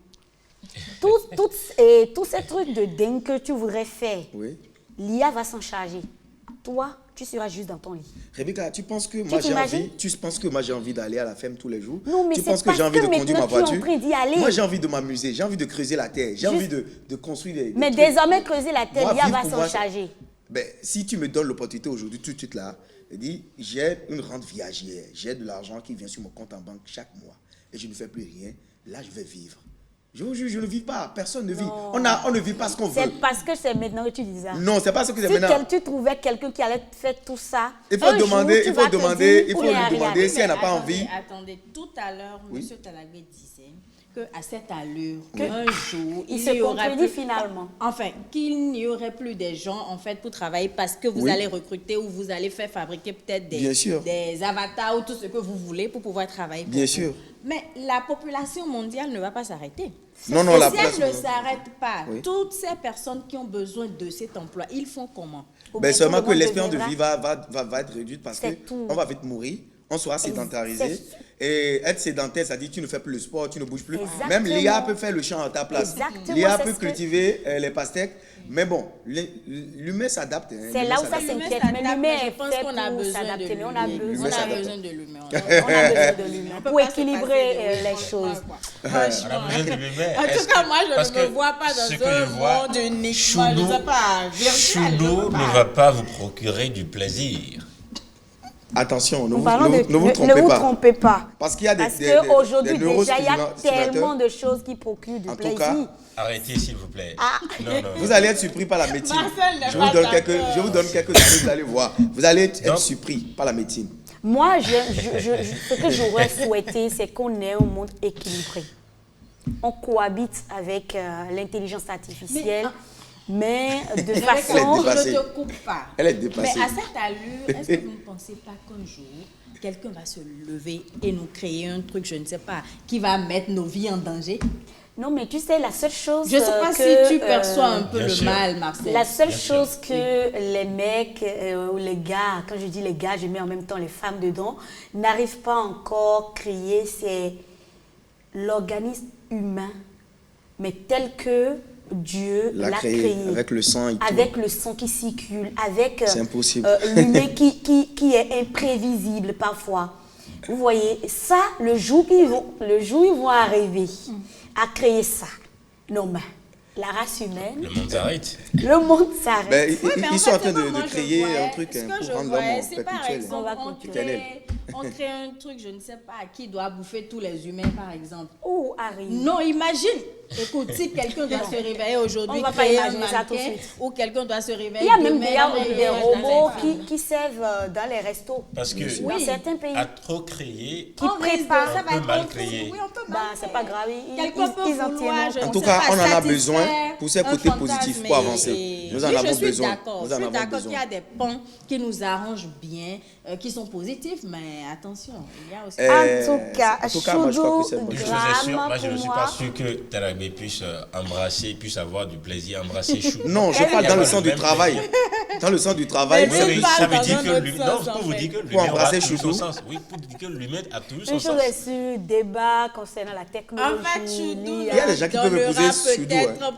Tous ces trucs de dingue que tu voudrais faire, Oui. l'IA va s'en charger. Toi, tu seras juste dans ton lit. Rebecca, tu penses que moi j'ai t'imagines? envie, tu penses que moi j'ai envie d'aller à la ferme tous les jours? Non, mais tu c'est penses que parce j'ai envie que de conduire ma maintenant tu es en voiture? train d'y aller. Moi j'ai envie de m'amuser, j'ai envie de creuser la terre, j'ai envie de construire des Mais trucs. désormais, creuser la terre, Moi, l'IA vivre va pour s'en moi, charger. Ben, si tu me donnes l'opportunité aujourd'hui, tout de suite là, je dis, j'ai une rente viagère, j'ai de l'argent qui vient sur mon compte en banque chaque mois et je ne fais plus rien, là je vais vivre. Je vous jure, je ne vis pas, personne ne vit. On ne vit pas ce qu'on veut. C'est parce que c'est maintenant que tu dis ça. Non, c'est pas ce que c'est Si maintenant. tu trouvais quelqu'un qui allait faire tout ça, Il faut un jour, demander, tu il faut vas te demander, dire, il faut ou lui rien, demander rien. si elle n'a pas Attendez, envie. Attendez, tout à l'heure, Oui. M. Talagbe disait qu'à cette allure, un jour, Il se y aura contredit plus, finalement. enfin, qu'il n'y aurait plus des gens en fait pour travailler parce que vous Oui. allez recruter ou vous allez faire fabriquer peut-être Bien sûr. des avatars ou tout ce que vous voulez pour pouvoir travailler. pour Bien vous. sûr. Mais la population mondiale ne va pas s'arrêter. Non, non, Et la si place. elle ne s'arrête pas, Oui. toutes ces personnes qui ont besoin de cet emploi, ils font comment? Ou Ben bien seulement tout le que monde l'espérance de deviendra- vie va être réduite parce C'est tout. qu'on va vite mourir, on sera sédentarisé. Et être sédentaire, ça dit que tu ne fais plus le sport, tu ne bouges plus. Exactement. Même l'IA peut faire le champ à ta place. Exactement, L'IA c'est peut ce que- cultiver les pastèques. Mais bon, l'humain s'adapte. Hein. C'est L'humain là où ça s'adapte. s'inquiète. Mais s'adapte, l'humain je est pense fait qu'on a pour besoin s'adapter. de Mais on a l'humain. besoin, On a s'adapte. besoin de l'humain. on a besoin de l'humain On peut pour pas se équilibrer passer les de- choses. On Franchement. a besoin de l'humain. En Est-ce tout cas, que- moi, parce je ne me que vois pas ce que dans je un vois, monde uniquement, je ne sais pas, virtuel. Choudou je peux ne pas. va pas vous procurer du plaisir. Attention, ne Nous vous, parlons ne de- vous- ne vous ne trompez vous pas. trompez pas. Parce qu'il y a des, Parce qu'aujourd'hui, des déjà, il y a neurostimulateurs. tellement de choses qui procurent du En tout plaisir. cas, Arrêtez, s'il vous plaît. Ah. Non, non. Vous allez être surpris par la médecine. Marcel n'est Je pas vous donne d'accord. je vous donne quelques années, vous allez voir. Vous allez être Donc- surpris par la médecine. Moi, ce que j'aurais souhaité, c'est qu'on ait un monde équilibré. On cohabite avec l'intelligence artificielle, mais de Rebecca, façon... Elle est dépassée. je ne te coupe pas. Elle est Mais dépassée. à cette allure, est-ce que vous ne pensez pas qu'un jour, quelqu'un va se lever et nous créer un truc, je ne sais pas, qui va mettre nos vies en danger? Non, mais tu sais, la seule chose Je ne sais pas que, si tu perçois un peu Bien le sûr. mal, Marcel. La seule Bien sûr. chose que les mecs ou les gars, quand je dis les gars, je mets en même temps les femmes dedans, n'arrivent pas encore à créer, c'est l'organisme humain, mais tel que Dieu L'a l'a créé, créé. avec le sang et tout. Avec le sang qui circule, avec C'est impossible. l'humain qui est imprévisible parfois. Vous voyez, ça, le jour où ils vont arriver à créer ça, non, mais la race humaine, Le monde s'arrête. le monde s'arrête. Ben, Oui, mais en ils sont en fait, train de moi, je créer voyais- un truc ce hein, que pour je rendre l'homme voyais, c'est par perpétuel. exemple, Éternel. on crée un truc, je ne sais pas, qui doit bouffer tous les humains, par exemple. Oh, Harry. Non, imagine. Écoute, si quelqu'un doit se réveiller aujourd'hui, On va pas créer un imaginer ça tout de mannequin, suite. ou quelqu'un doit se réveiller Il y a même demain, d'ailleurs dans le des village robots d'Afrique. qui servent dans les restos. Parce que Dans certains pays. à trop créer, Qui On risque de- préparent. ça On va peut être mal un créer. truc. Oui, on peut Bah, mal c'est créer. pas grave. Quelqu'un peut Ils en vouloir, tiennent. je En ne tout sais cas, pas, on en a satisfaire besoin pour ces un côtés fantasme positifs pour avancer. et- Nous en Oui, avons je suis besoin. d'accord. Nous Je en suis avons d'accord besoin. qu'il y a des pans qui nous arrangent bien, qui sont positifs, mais attention, il y a aussi... En tout cas, moi, je crois que c'est Choudou bon. une chose est sûre, Graham, moi je ne pour suis moi, pas sûr que Talagbe puisse embrasser, puisse avoir du plaisir, embrasser Chou. Non, je Elle parle est dans le pas sens le du même travail. plaisir. Dans le sens du travail, Mais c'est lui, plus- parle Ça veut dans dire un que autre lui- sens, non, en pour vous fait. dire que Pour l'humain aura embrasser tout son Choudou. sens. Oui, pour dire que l'humain a tout son une chose sens. est sûre, débat concernant la technologie. En fait, Choudou, Il y a des gens qui peuvent épouser Choudou, hein.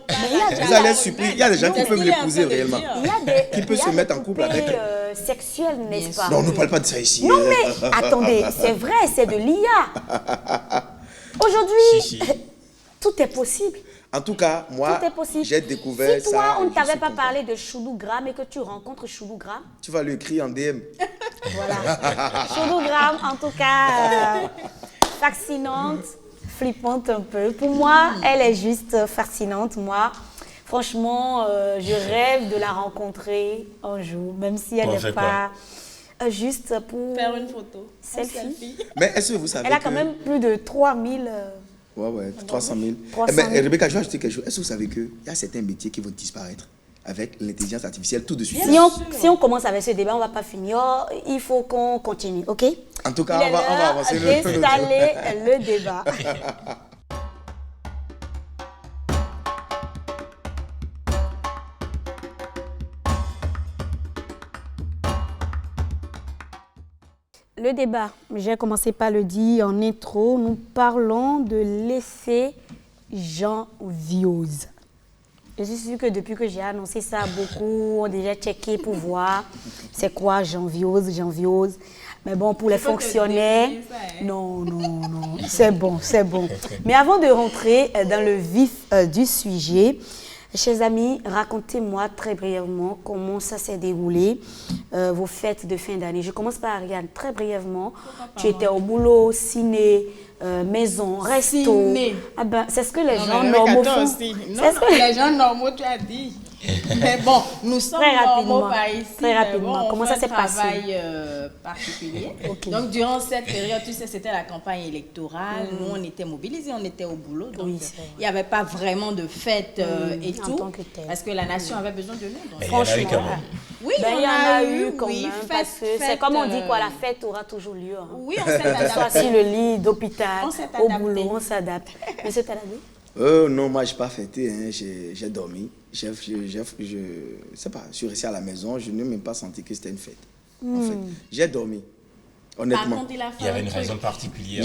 Vous allez être surpris. Il y a des gens qui peuvent l'épouser réellement. Il y a des, Qui peut il y a se des mettre en couple avec poupées, elle. sexuelles, n'est-ce pas? Non, on ne parle pas de ça ici. Non, mais attendez, c'est vrai, c'est de l'IA. Aujourd'hui, Si, si. tout est possible. En tout cas, moi, Tout est possible. j'ai découvert si toi, ça. on ne et je t'avait suis pas content. parlé de Choudou Graham et que tu rencontres Choudou Graham, Tu vas lui écrire en DM. voilà. Choudou Graham, en tout cas, fascinante, flippante un peu. Pour moi, elle est juste fascinante. Moi, Franchement, je rêve de la rencontrer un jour, même si elle Pour n'est faire pas juste pour Faire une photo. selfie. Mais est-ce que vous savez Elle a que... quand même plus de 3000. Ouais, 300 000. 300 000. Rebecca, je vais ajouter quelque chose. Est-ce que vous savez qu'il y a certains métiers qui vont disparaître avec l'intelligence artificielle tout de suite? Si on commence avec ce débat, on ne va pas finir. Il faut qu'on continue, ok? En tout cas, Il est on va l'heure avancer d'installer le débat. Le débat, j'ai commencé par le dire en intro, nous parlons de l'effet janviose. Je suis sûre que depuis que j'ai annoncé ça, beaucoup ont déjà checké pour voir c'est quoi janviose. Mais bon, pour les fonctionnaires, non, c'est bon. Mais avant de rentrer dans le vif du sujet, chers amis, racontez-moi très brièvement comment ça s'est déroulé, vos fêtes de fin d'année. Je commence par Ariane, très brièvement. Tu étais au boulot, ciné, maison, resto. Ciné. Ah ben, c'est ce que les gens Rebecca, normaux toi font. aussi. Non, C'est ce que- les gens normaux, tu as dit. Mais bon, nous sommes Très rapidement, normaux par ici. très mais rapidement. bon, on Comment fait ça s'est un passé? travail particulier. Ok. Donc, durant cette période, tu sais, c'était la campagne électorale. Nous, on était mobilisés, on était au boulot. Donc, Oui, c'est vrai. il n'y avait pas vraiment de fête et en tout. tant que tel. Parce que la nation avait besoin de nous. Donc, Et il y en a eu quand même. oui, Ben, il y en a eu quand oui, même, fête, parce que c'est fête, comme on dit, quoi, la fête aura toujours lieu. Hein. Oui, on s'est Que ce soit adapté. sur le lit d'hôpital, On s'est au adapté. boulot, on s'adapte. Monsieur Taladé? Non, moi, je n'ai pas fêté. Hein. J'ai dormi. Je sais pas, je suis resté à la maison. Je n'ai même pas senti que c'était une fête. En fait, j'ai dormi. Par Honnêtement. contre, il a fait Il y avait un une truc. raison particulière.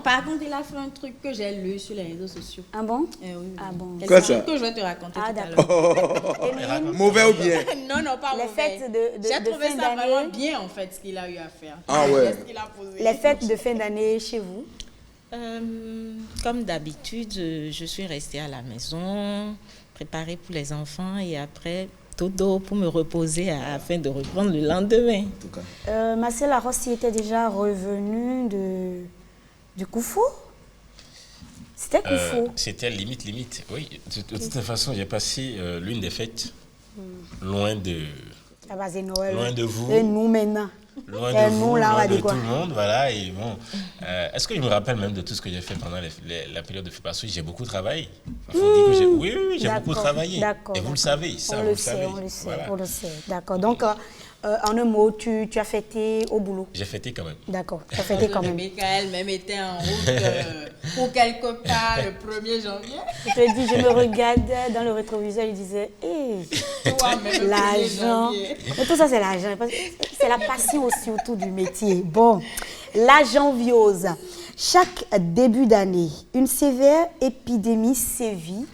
Par contre, il a fait un truc que j'ai lu sur les réseaux sociaux. Ah bon? Oui. Ah bon. Et Quoi c'est un ça? truc que je vais te raconter Ah tout à d'accord. l'heure. Emeline, Mauvais ou bien? Non, pas Les mauvais. fêtes de J'ai trouvé fin ça d'année. vraiment bien, en fait, ce qu'il a eu à faire. Ah ouais. Ce qu'il a posé. les fêtes de fin d'année chez vous? Comme d'habitude, je suis restée à la maison, préparée pour les enfants et après, dodo pour me reposer afin de reprendre le lendemain. En tout cas. Marcel Rossi était déjà revenu du Koufou? C'était Koufou. C'était limite. Oui, de toute façon, j'ai passé l'une des fêtes loin de Ah bah c'est Noël. loin de vous. Et nous maintenant. Loin Et de nous, vous, là, on va loin de dire tout quoi? le monde, voilà. Et bon, est-ce que je me rappelle même de tout ce que j'ai fait pendant la période de parce que j'ai beaucoup travaillé. Enfin, faut dire que oui, j'ai beaucoup D'accord, travaillé. d'accord, Et vous le d'accord. savez, ça, On vous le le sait, savez. on le sait, Voilà. on le sait. D'accord. Donc, en un mot, tu as fêté au boulot. J'ai fêté quand même. D'accord, tu as fêté quand même. Rebecca elle-même était en route pour quelque part le 1er janvier. Je te dis, je me regardais dans le rétroviseur, il disait, hé, Toi-même, le 1er l'argent. janvier. Mais tout ça, c'est l'argent. C'est la passion aussi autour du métier. Bon, la janviose. Chaque début d'année, une sévère épidémie sévit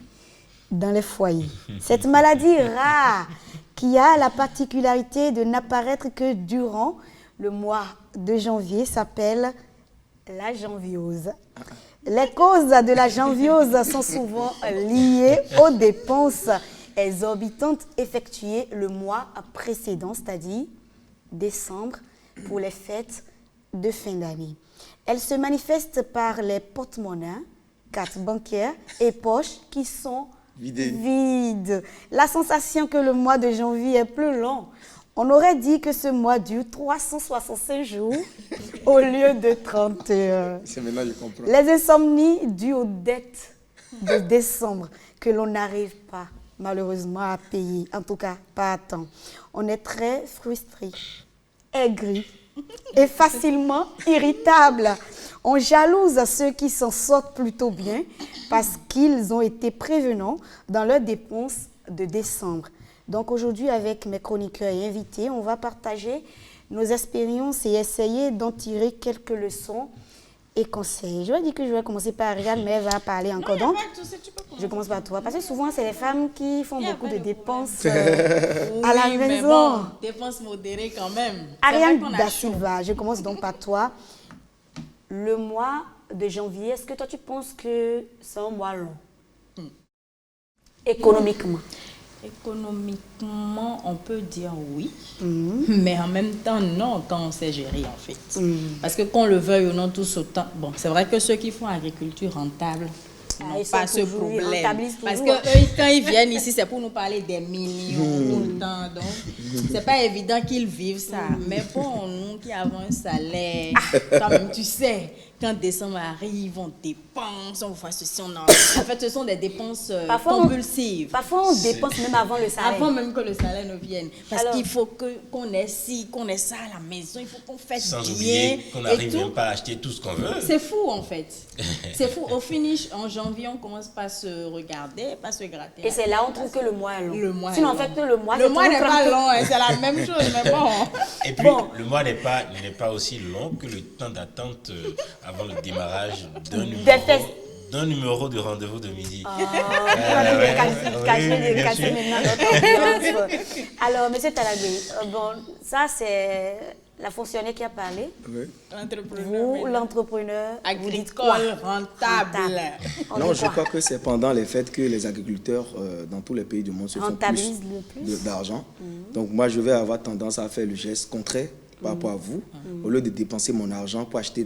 dans les foyers. Cette maladie rare qui a la particularité de n'apparaître que durant le mois de janvier s'appelle la janviose. Les causes de la janviose sont souvent liées aux dépenses exorbitantes effectuées le mois précédent, c'est-à-dire décembre, pour les fêtes de fin d'année. Elle se manifeste par les porte-monnaies, cartes bancaires et poches qui sont vides. La sensation que le mois de janvier est plus long. On aurait dit que ce mois dure 365 jours au lieu de 31. C'est maintenant que je comprends. Les insomnies dues aux dettes de décembre que l'on n'arrive pas malheureusement à payer, en tout cas pas à temps. On est très frustré, aigri et facilement irritable. On jalouse ceux qui s'en sortent plutôt bien parce qu'ils ont été prévenants dans leurs dépenses de décembre. Donc aujourd'hui, avec mes chroniqueurs et invités, on va partager nos expériences et essayer d'en tirer quelques leçons et conseils. Je vais dire que je vais commencer par Ariane, mais elle va parler encore. Donc, je commence par toi. Parce que souvent, c'est les femmes qui font beaucoup de dépenses à la Oui, mais maison. bon, dépenses modérées quand même. C'est vrai Ariane qu'on a Da chaud. Silva, je commence donc par toi. Le mois de janvier, est-ce que toi, tu penses que c'est un mois long? Économiquement. Économiquement, on peut dire oui, mais en même temps, non, quand on sait gérer, en fait. Parce que qu'on le veuille ou non, tous autant... Bon, c'est vrai que ceux qui font agriculture rentable, n'ont ils pas sont ce toujours, ils problème. rentabilisent Parce toujours. que eux, quand ils viennent ici, c'est pour nous parler des millions tout le temps. Donc, c'est pas évident qu'ils vivent ça. Mais bon, nous qui avons un salaire, quand même, tu sais, quand décembre arrive, on dépense, on voit ceci, on en... En fait, ce sont des dépenses compulsives. Parfois, on dépense même avant le salaire. Avant même que le salaire ne vienne. Parce Alors, qu'il faut qu'on ait ci, qu'on ait ça à la maison, il faut qu'on fasse Sans bien. oublier qu'on et n'arrive tout. même pas à acheter tout ce qu'on veut. C'est fou en fait. C'est fou. Au finish, en janvier, on commence pas à se regarder, pas à se gratter. Et c'est là on trouve que le mois est long. Le mois Sinon, est en fait, long. le mois n'est pas long, hein, c'est la même chose, mais bon. Et puis, Bon. le mois n'est pas aussi long que le temps d'attente avant le démarrage d'un numéro de rendez-vous de midi. Casser maintenant notre ambiance. Alors, monsieur Talagbe, bon, ça c'est la fonctionnaire qui a parlé. Oui. Vous, l'entrepreneur, vous dites Agricole quoi? rentable. On Non, dit je quoi? crois que c'est pendant les fêtes que les agriculteurs dans tous les pays du monde se font Rentabilisent le plus. d'argent. Donc moi, je vais avoir tendance à faire le geste contraire par rapport à vous. Au lieu de dépenser mon argent pour acheter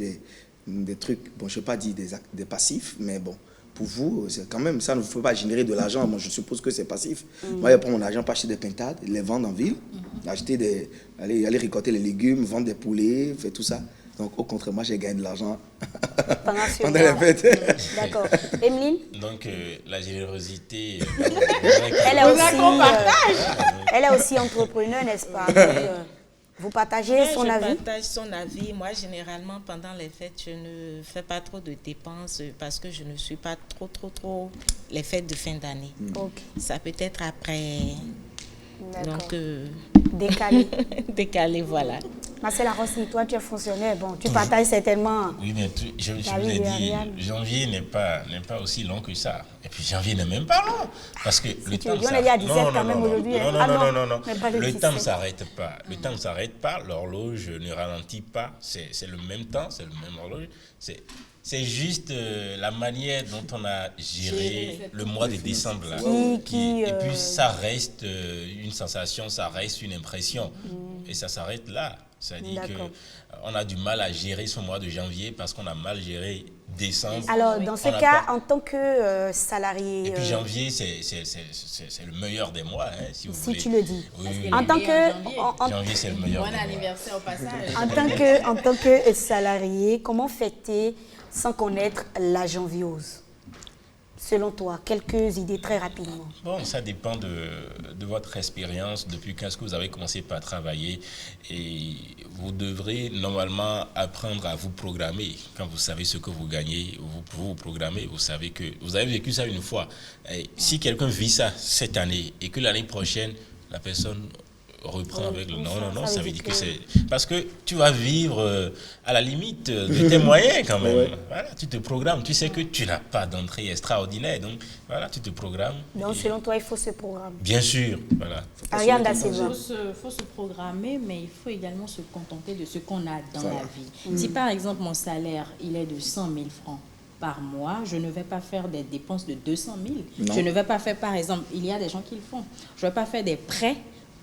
des trucs, bon, je ne vais pas dire des passifs, mais bon, pour vous, c'est quand même, ça ne vous fait pas générer de l'argent. Moi, je suppose que c'est passif. Moi, je prends mon argent pour acheter des pintades, les vendre en ville, aller récolter les légumes, vendre des poulets, faire tout ça. Donc, au contraire, moi, j'ai gagné de l'argent pendant les fêtes. D'accord. Emeline, Donc, la générosité... elle est aussi entrepreneur, n'est-ce pas? Donc, vous partagez son je avis? partage son avis. Moi, généralement, pendant les fêtes, je ne fais pas trop de dépenses parce que je ne suis pas trop les fêtes de fin d'année. Ok, Ça peut être après. d'accord. Donc, Décalé. décalé, voilà. Marcel Rossi, toi, tu es fonctionnaire. Bon, tu partages certainement. Oui, mais je vous David ai et dit, Ariane. janvier n'est pas aussi long que ça. Et puis janvier n'est même pas long. Parce que le tu temps... veux dire, on est dit à 17 quand même aujourd'hui, hein. Non, Ah non, non, non, non, mais pas le Le temps ne 17. s'arrête pas. Le temps ne s'arrête pas. L'horloge ne ralentit pas. C'est le même temps, c'est le même horloge. C'est juste la manière dont on a géré le mois de décembre. Là, et puis ça reste une sensation, ça reste une impression. Et ça s'arrête là. C'est-à-dire qu'on a du mal à gérer ce mois de janvier parce qu'on a mal géré décembre. Alors, dans ce cas, en tant que salarié... Et puis janvier, c'est le meilleur des mois, hein, si vous voulez. Si tu le dis. Oui. En tant que... Janvier, c'est le meilleur Bon des mois. anniversaire au passage. En tant que salarié, comment fêter sans connaître la janviose? Selon toi, quelques idées très rapidement. Bon, ça dépend de votre expérience, depuis quand est-ce que vous avez commencé par travailler. Et vous devrez normalement apprendre à vous programmer. Quand vous savez ce que vous gagnez, vous pouvez vous programmer. Vous savez que vous avez vécu ça une fois. Et si quelqu'un vit ça cette année et que l'année prochaine, la personne reprend avec le... Non, ça veut dire que c'est... Parce que tu vas vivre à la limite de tes moyens quand même. Ouais. Voilà, tu te programmes. Tu sais que tu n'as pas d'entrée extraordinaire. Donc, voilà, tu te programmes. Donc, selon toi, il faut ce programme. Bien sûr, voilà. Ariane Il Dassilva. faut se programmer, mais il faut également se contenter de ce qu'on a dans la vie. Si par exemple mon salaire il est de 100 000 francs par mois, je ne vais pas faire des dépenses de 200 000. Non. Je ne vais pas faire, par exemple, il y a des gens qui le font. Je ne vais pas faire des prêts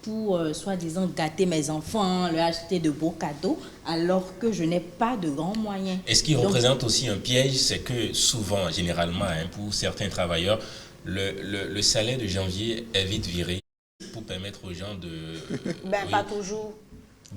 pour, soi-disant, gâter mes enfants, leur acheter de beaux cadeaux, alors que je n'ai pas de grands moyens. Et ce qui Donc, représente aussi un piège, c'est que souvent, généralement, pour certains travailleurs, le salaire de janvier est vite viré pour permettre aux gens de... oui. Pas toujours.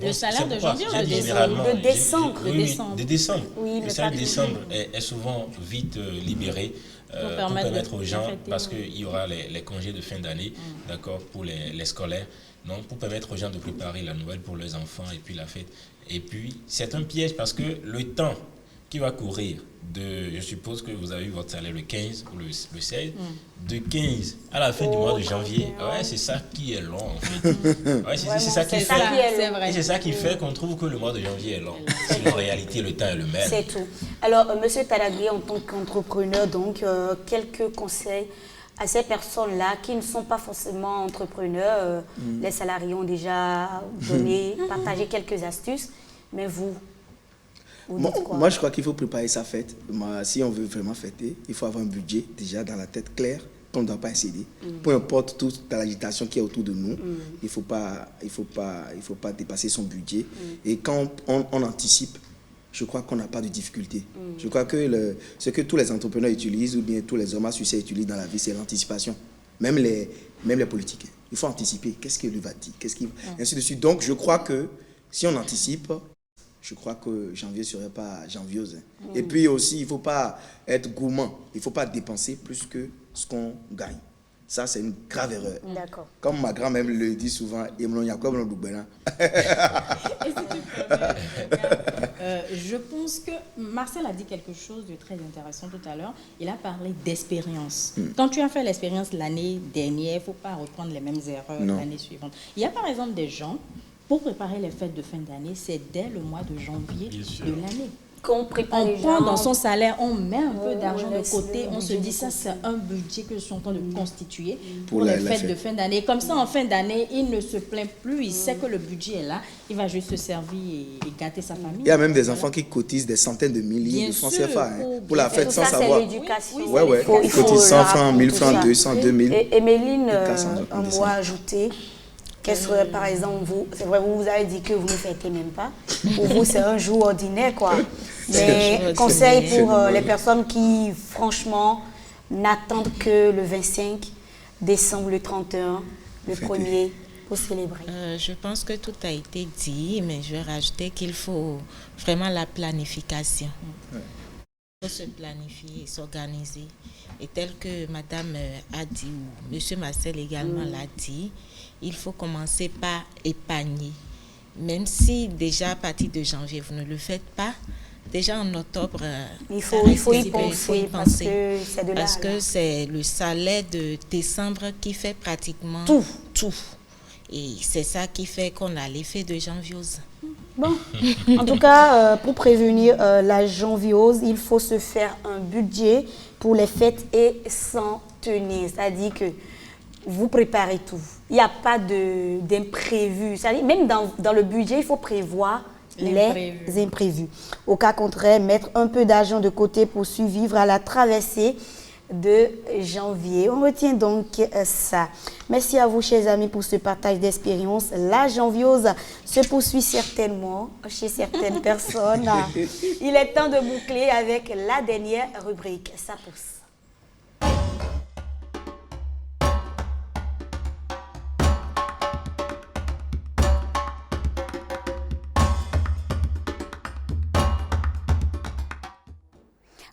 Le salaire c'est de pourquoi janvier ou j'ai de dit décembre? généralement, De décembre. oui, De décembre. de décembre. Oui, Le mais salaire pas de décembre est souvent vite libéré pour permettre aux gens, parce qu'il y aura les congés de fin d'année, d'accord, pour les scolaires, donc pour permettre aux gens de préparer la Noël pour leurs enfants et puis la fête. Et puis, c'est un piège parce que le temps qui va courir je suppose que vous avez eu votre salaire le 15 ou le 16, de 15 à la fin du mois de janvier, ouais, c'est ça qui est long en fait. Ouais, c'est ça qui fait. C'est vrai. Et c'est ça qui fait qu'on trouve que le mois de janvier est long. En réalité, le temps est le même. C'est tout. Alors, Monsieur Talagbe, en tant qu'entrepreneur, donc, quelques conseils à ces personnes-là qui ne sont pas forcément entrepreneurs. Les salariés ont déjà donné, partagé quelques astuces, mais vous dites quoi? Moi, je crois qu'il faut préparer sa fête. Si on veut vraiment fêter, il faut avoir un budget déjà dans la tête clair qu'on ne doit pas excéder. Peu importe toute l'agitation qui est autour de nous, il ne faut pas dépasser son budget. Et quand on anticipe je crois qu'on n'a pas de difficulté. Je crois que ce que tous les entrepreneurs utilisent, ou bien tous les hommes à succès utilisent dans la vie, c'est l'anticipation. Même les politiques. Il faut anticiper. Qu'est-ce qu'il va dire? Ainsi de suite. Donc, je crois que si on anticipe, je crois que janvier ne serait pas janvieuse. Et puis aussi, il ne faut pas être gourmand. Il ne faut pas dépenser plus que ce qu'on gagne. Ça, c'est une grave erreur. D'accord. Comme ma grand-mère le dit souvent, je pense que Marcel a dit quelque chose de très intéressant tout à l'heure. Il a parlé d'expérience. Quand tu as fait l'expérience l'année dernière, il ne faut pas reprendre les mêmes erreurs l'année suivante. Il y a par exemple des gens, pour préparer les fêtes de fin d'année, c'est dès le mois de janvier de l'année. Qu'on prépare on prend dans son salaire, on met un peu d'argent de côté, on se dit ça c'est un budget que je suis en train de constituer pour les fêtes de fin d'année. Comme ça en fin d'année, il ne se plaint plus, il sait que le budget est là, il va juste se servir et gâter sa famille. Il y a même des enfants qui cotisent des centaines de milliers de francs CFA pour la fête sans savoir. C'est l'éducation. Ils cotisent 100 francs, 1000 francs, 200, 2000. Et Méline, un mot à ajouter. Qu'est-ce que, par exemple, vous, c'est vrai, vous avez dit que vous ne fêtez même pas. Pour vous, c'est un jour ordinaire, quoi. Mais conseil pour les personnes qui, franchement, n'attendent que le 25 décembre, le 31, le 1er, pour célébrer. Je pense que tout a été dit, mais je vais rajouter qu'il faut vraiment la planification. Il faut se planifier, s'organiser. Et tel que Madame a dit, ou Monsieur Marcel également l'a dit, il faut commencer par épargner. Même si déjà à partir de janvier, vous ne le faites pas, déjà en octobre, il faut y penser parce que c'est le salaire de décembre qui fait pratiquement tout. Et c'est ça qui fait qu'on a l'effet de janviose. Bon, en tout cas, pour prévenir la janviose, il faut se faire un budget pour les fêtes et s'en tenir. C'est-à-dire que vous préparez tout. Il n'y a pas d'imprévu. Même dans le budget, il faut prévoir les imprévus. Au cas contraire, mettre un peu d'argent de côté pour survivre à la traversée de janvier. On retient donc ça. Merci à vous, chers amis, pour ce partage d'expérience. La janviose se poursuit certainement chez certaines personnes. Il est temps de boucler avec la dernière rubrique. Ça pousse.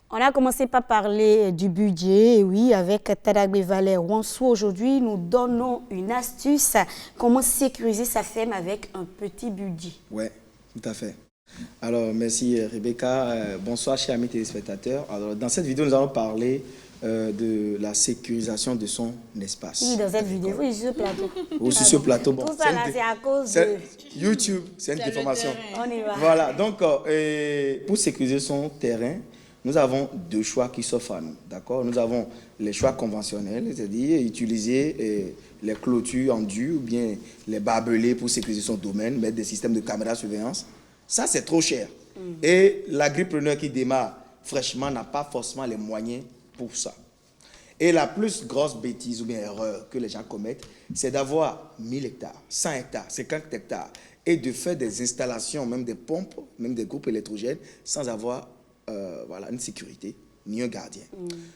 On a commencé par parler du budget, et oui, avec Tadagbe Valère Wansou. Aujourd'hui, nous donnons une astuce, comment sécuriser sa ferme avec un petit budget. Oui, tout à fait. Alors, merci Rebecca. Bonsoir, chers amis téléspectateurs. Alors, dans cette vidéo, nous allons parler de la sécurisation de son espace. Oui, dans cette vidéo, oui, sur ce plateau. Ou sur ce plateau, bon. Tout ça, là, c'est à cause de YouTube, c'est une déformation. On y va. Voilà, donc, pour sécuriser son terrain, nous avons deux choix qui s'offrent à nous, d'accord? Nous avons les choix conventionnels, c'est-à-dire utiliser les clôtures en dur ou bien les barbelés pour sécuriser son domaine, mettre des systèmes de caméra de surveillance. Ça, c'est trop cher. Et l'agripreneur qui démarre fraîchement n'a pas forcément les moyens pour ça. Et la plus grosse bêtise ou bien erreur que les gens commettent, c'est d'avoir 1000 hectares, 100 hectares, 50 hectares et de faire des installations, même des pompes, même des groupes électrogènes, sans avoir une sécurité, ni un gardien.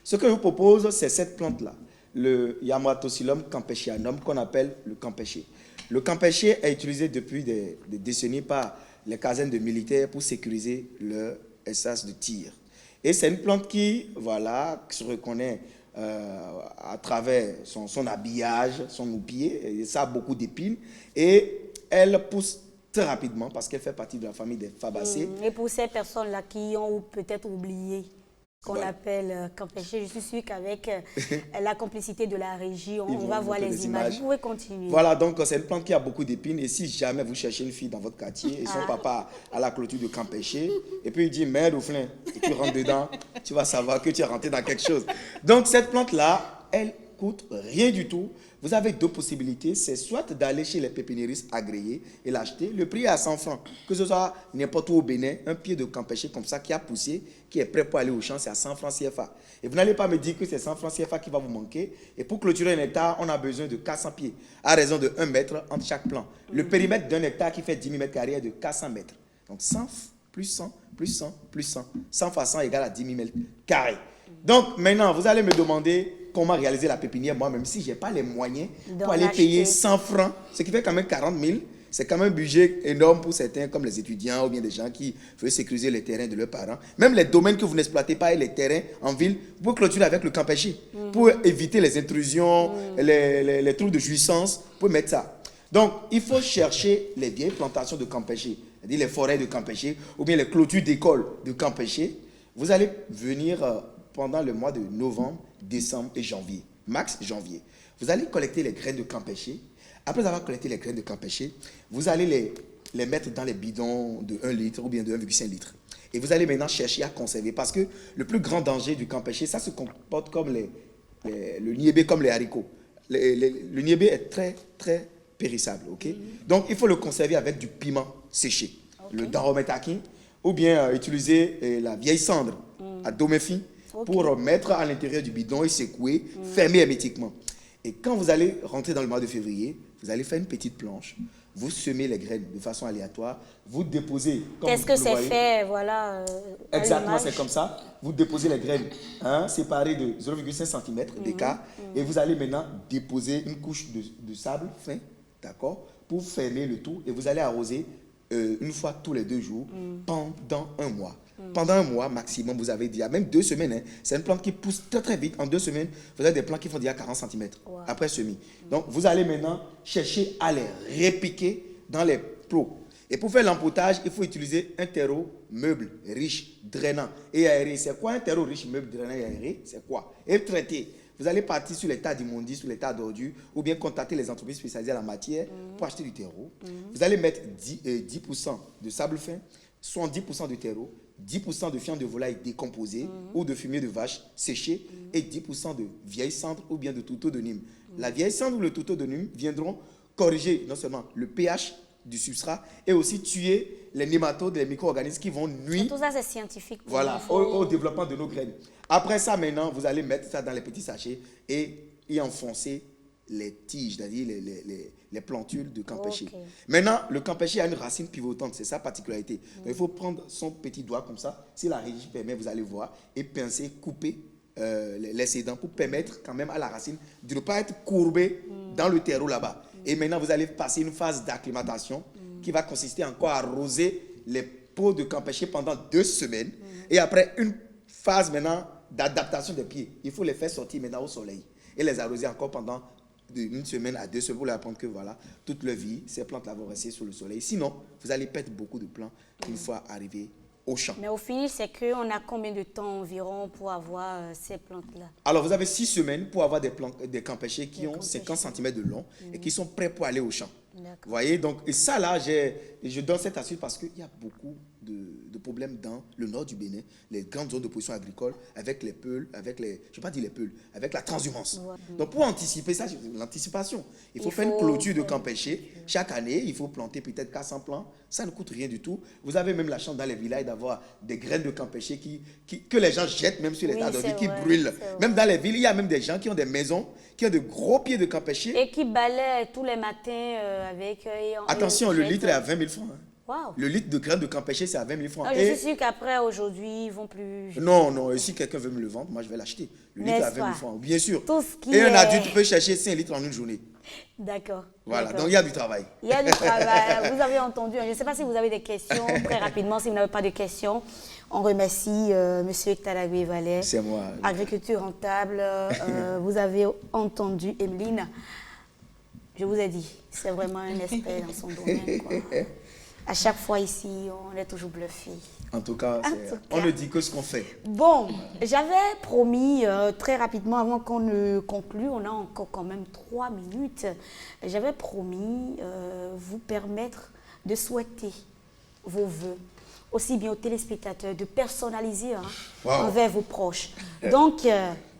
Ce que je vous propose, c'est cette plante-là, le Yamatocilum campéchianum, qu'on appelle le campéché. Le campéché est utilisé depuis des décennies par les casernes de militaires pour sécuriser leur espace de tir. Et c'est une plante qui se reconnaît à travers son habillage, son oupier, et ça a beaucoup d'épines, et elle pousse très rapidement parce qu'elle fait partie de la famille des fabacées. Et pour ces personnes-là qui ont peut-être oublié qu'on appelle campéché, je suis sûre qu'avec la complicité de la régie, on va voir les images. Vous pouvez continuer. Voilà, donc c'est une plante qui a beaucoup d'épines et si jamais vous cherchez une fille dans votre quartier et son papa a la clôture de campéché et puis il dit merde ou flin et tu rentres dedans, tu vas savoir que tu es rentré dans quelque chose. Donc cette plante-là, elle coûte rien du tout. Vous avez deux possibilités, c'est soit d'aller chez les pépiniéristes agréés et l'acheter. Le prix est à 100 francs. Que ce soit n'importe où au Bénin, un pied de campéché comme ça qui a poussé, qui est prêt pour aller au champ, c'est à 100 francs CFA. Et vous n'allez pas me dire que c'est 100 francs CFA qui va vous manquer. Et pour clôturer un hectare, on a besoin de 400 pieds, à raison de 1 mètre entre chaque plan. Le périmètre d'un hectare qui fait 10 000 mètres carrés est de 400 mètres. Donc 100 plus 100 plus 100, plus 100. 100 fois 100 égale à 10 000 mètres carrés. Donc, maintenant, vous allez me demander comment réaliser la pépinière, moi, même si je n'ai pas les moyens pour aller payer 100 francs, ce qui fait quand même 40 000. C'est quand même un budget énorme pour certains, comme les étudiants ou bien des gens qui veulent sécuriser les terrains de leurs parents. Même les domaines que vous n'exploitez pas et les terrains en ville, vous pouvez clôturer avec le camp pêché pour éviter les intrusions, les troubles de jouissance. Vous pouvez mettre ça. Donc, il faut chercher les vieilles plantations de camp pêché, c'est-à-dire les forêts de camp pêché ou bien les clôtures d'écoles de camp pêché. Vous allez venir pendant le mois de novembre, décembre et janvier, max janvier. Vous allez collecter les graines de camp pêché. Après avoir collecté les graines de camp pêché, vous allez les mettre dans les bidons de 1 litre ou bien de 1,5 litre. Et vous allez maintenant chercher à conserver parce que le plus grand danger du camp pêché, ça se comporte comme le niébé, comme les haricots. Le niébé est très, très périssable. Okay? Donc, il faut le conserver avec du piment séché, le darometaki, ou bien utiliser la vieille cendre à doméfi pour mettre à l'intérieur du bidon et secouer, fermer hermétiquement. Et quand vous allez rentrer dans le mois de février, vous allez faire une petite planche, vous semez les graines de façon aléatoire, vous déposez... Qu'est-ce que c'est fait, voilà exactement, c'est comme ça. Vous déposez les graines séparées de 0,5 cm d'écart et vous allez maintenant déposer une couche de sable fin, d'accord, pour fermer le tout et vous allez arroser une fois tous les 2 jours pendant un mois. Pendant un mois maximum, vous avez déjà, même 2 semaines, hein, c'est une plante qui pousse très très vite. En 2 semaines, vous avez des plantes qui font déjà 40 cm après semis. Donc, vous allez maintenant chercher à les répiquer dans les plots. Et pour faire l'empotage, il faut utiliser un terreau meuble, riche, drainant et aéré. C'est quoi un terreau riche, meuble, drainant et aéré? C'est quoi? Et traité. Vous allez partir sur les tas d'immondices, sur les tas d'ordures, ou bien contacter les entreprises spécialisées en la matière pour acheter du terreau. Vous allez mettre 10% de sable fin, 70% de terreau, 10% de fientes de volaille décomposées ou de fumier de vache séché et 10% de vieilles cendres ou bien de tourteaux de Nîmes. La vieille cendre ou le tourteau de Nîmes viendront corriger non seulement le pH du substrat et aussi tuer les nématodes, les micro-organismes qui vont nuire. Tout ça, c'est scientifique. Voilà, au développement de nos graines. Après ça, maintenant, vous allez mettre ça dans les petits sachets et y enfoncer les tiges, c'est-à-dire les plantules de camp pêché. Maintenant, le camp pêché a une racine pivotante, c'est sa particularité. Donc, il faut prendre son petit doigt comme ça, si la régie permet, vous allez voir, et pincer, couper les sédents pour permettre quand même à la racine de ne pas être courbée dans le terreau là-bas. Et maintenant, vous allez passer une phase d'acclimatation qui va consister encore à arroser les pots de camp pêché pendant 2 semaines. Et après, une phase maintenant d'adaptation des pieds. Il faut les faire sortir maintenant au soleil et les arroser encore pendant d'1 semaine à 2 semaines pour leur apprendre que voilà, toute leur vie, ces plantes-là vont rester sous le soleil. Sinon, vous allez perdre beaucoup de plants une fois arrivés au champ. Mais au final, c'est qu'on a combien de temps environ pour avoir ces plantes-là? Alors, vous avez 6 semaines pour avoir des camps pêchés qui ont 50 cm de long et qui sont prêts pour aller au champ. Vous voyez, donc, et ça là, je donne cette astuce parce qu'il y a beaucoup de problèmes dans le nord du Bénin, les grandes zones de production agricole, avec les peuls, je ne vais pas dire les peuls, avec la transhumance. Donc, pour anticiper ça, l'anticipation, il faut faire une clôture de camp pêché. Chaque année, il faut planter peut-être 400 plants. Ça ne coûte rien du tout. Vous avez même la chance dans les villages d'avoir des graines de camp pêché que les gens jettent même sur les tas d'ordures, qui brûlent. Même dans les villes, il y a même des gens qui ont des maisons, qui ont de gros pieds de camp pêché. Et qui balaient tous les matins avec... Attention, le litre est à 20 000 francs. Wow. Le litre de graines de camp pêché, c'est à 20 000 francs. Non, je suis sûr qu'après, aujourd'hui, ils vont plus... Non, si quelqu'un veut me le vendre, moi, je vais l'acheter. Le litre est à 20 000 francs, bien sûr. Tout ce qui et un adulte peut chercher 5 litres en une journée. D'accord. Voilà, donc il y a du travail. Il y a du travail. Vous avez entendu, je ne sais pas si vous avez des questions, très rapidement, si vous n'avez pas de questions. On remercie M. Talagwe Vallet. C'est moi. Agriculture rentable. Vous avez entendu Emeline. Je vous ai dit, c'est vraiment un expert dans son domaine, quoi. À chaque fois ici, on est toujours bluffé. En tout cas, on ne dit que ce qu'on fait. Bon, j'avais promis très rapidement, avant qu'on ne conclue, on a encore quand même 3 minutes, j'avais promis vous permettre de souhaiter vos vœux, aussi bien aux téléspectateurs, de personnaliser envers vos proches. Donc,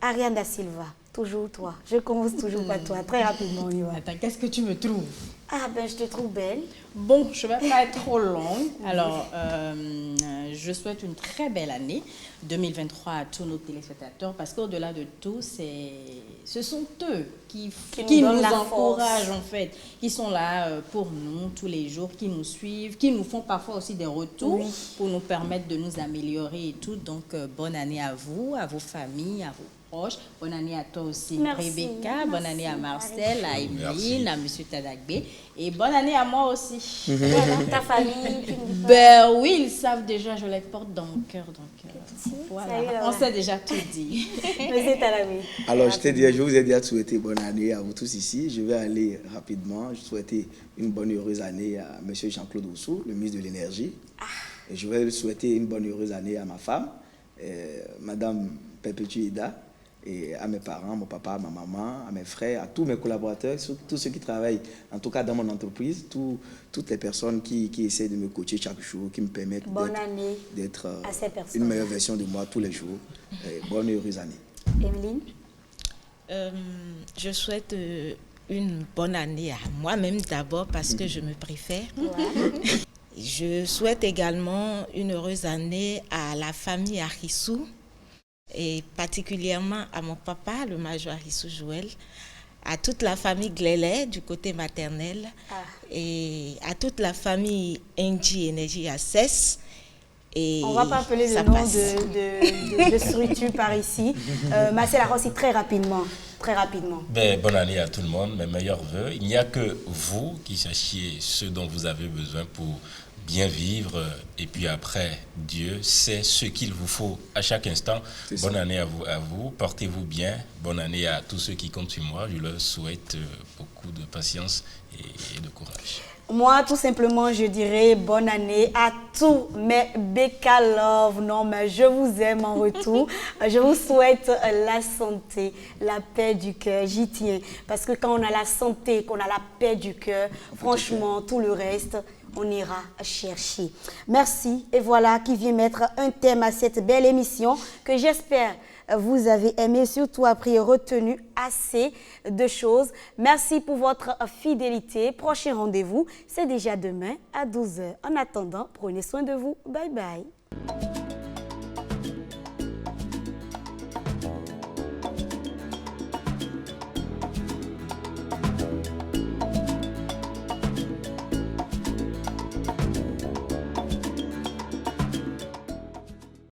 Ariane Da Silva, toujours toi. Je commence toujours par toi, très rapidement, on y va. Attends, qu'est-ce que tu me trouves? Ah ben, je te trouve belle. Bon, je ne vais pas être trop longue. Alors, je souhaite une très belle année 2023 à tous nos téléspectateurs parce qu'au-delà de tout, ce sont eux qui nous encouragent en fait, qui sont là pour nous tous les jours, qui nous suivent, qui nous font parfois aussi des retours pour nous permettre de nous améliorer et tout. Donc, bonne année à vous, à vos familles, à vos proches. Bonne année à toi aussi, Rebecca. Bonne année à Marcel, à Emeline, à M. Tadagbe. Et bonne année à moi aussi. Voilà, ta famille. Ben oui, ils savent déjà, je les porte dans mon cœur. Donc, voilà, on s'est déjà tout dit. Alors, je vous ai déjà souhaité bonne année à vous tous ici. Je vais aller rapidement. Je souhaite une bonne heureuse année à M. Jean-Claude Oussou, le ministre de l'Énergie. Et je vais souhaiter une bonne heureuse année à ma femme, Madame Perpétue Ida, et à mes parents, mon papa, ma maman, à mes frères, à tous mes collaborateurs, tous ceux qui travaillent, en tout cas dans mon entreprise, toutes les personnes qui essaient de me coacher chaque jour, qui me permettent d'être une meilleure version de moi tous les jours. Bonne heureuse année. Emeline? Je souhaite une bonne année à moi-même d'abord parce que je me préfère. Ouais. Je souhaite également une heureuse année à la famille Arissou, et particulièrement à mon papa, le major Arissou Joël, à toute la famille Glélé du côté maternel, et à toute la famille Engie Énergie Access. Et on ne va pas appeler le nom de structure par ici. Marcel Arossi, très rapidement. Ben, bonne année à tout le monde, mes meilleurs voeux. Il n'y a que vous qui sachiez ce dont vous avez besoin pour bien vivre, et puis après, Dieu sait ce qu'il vous faut à chaque instant. Bonne année à vous, portez-vous bien. Bonne année à tous ceux qui comptent sur moi. Je leur souhaite beaucoup de patience et de courage. Moi, tout simplement, je dirais bonne année à tous mes Becca Love. Non, mais je vous aime en retour. Je vous souhaite la santé, la paix du cœur. J'y tiens. Parce que quand on a la santé, qu'on a la paix du cœur, franchement, tout le reste, on ira chercher. Merci. Et voilà qui vient mettre un thème à cette belle émission que j'espère vous avez aimé, surtout appris et retenu assez de choses. Merci pour votre fidélité. Prochain rendez-vous, c'est déjà demain à 12h. En attendant, prenez soin de vous. Bye bye.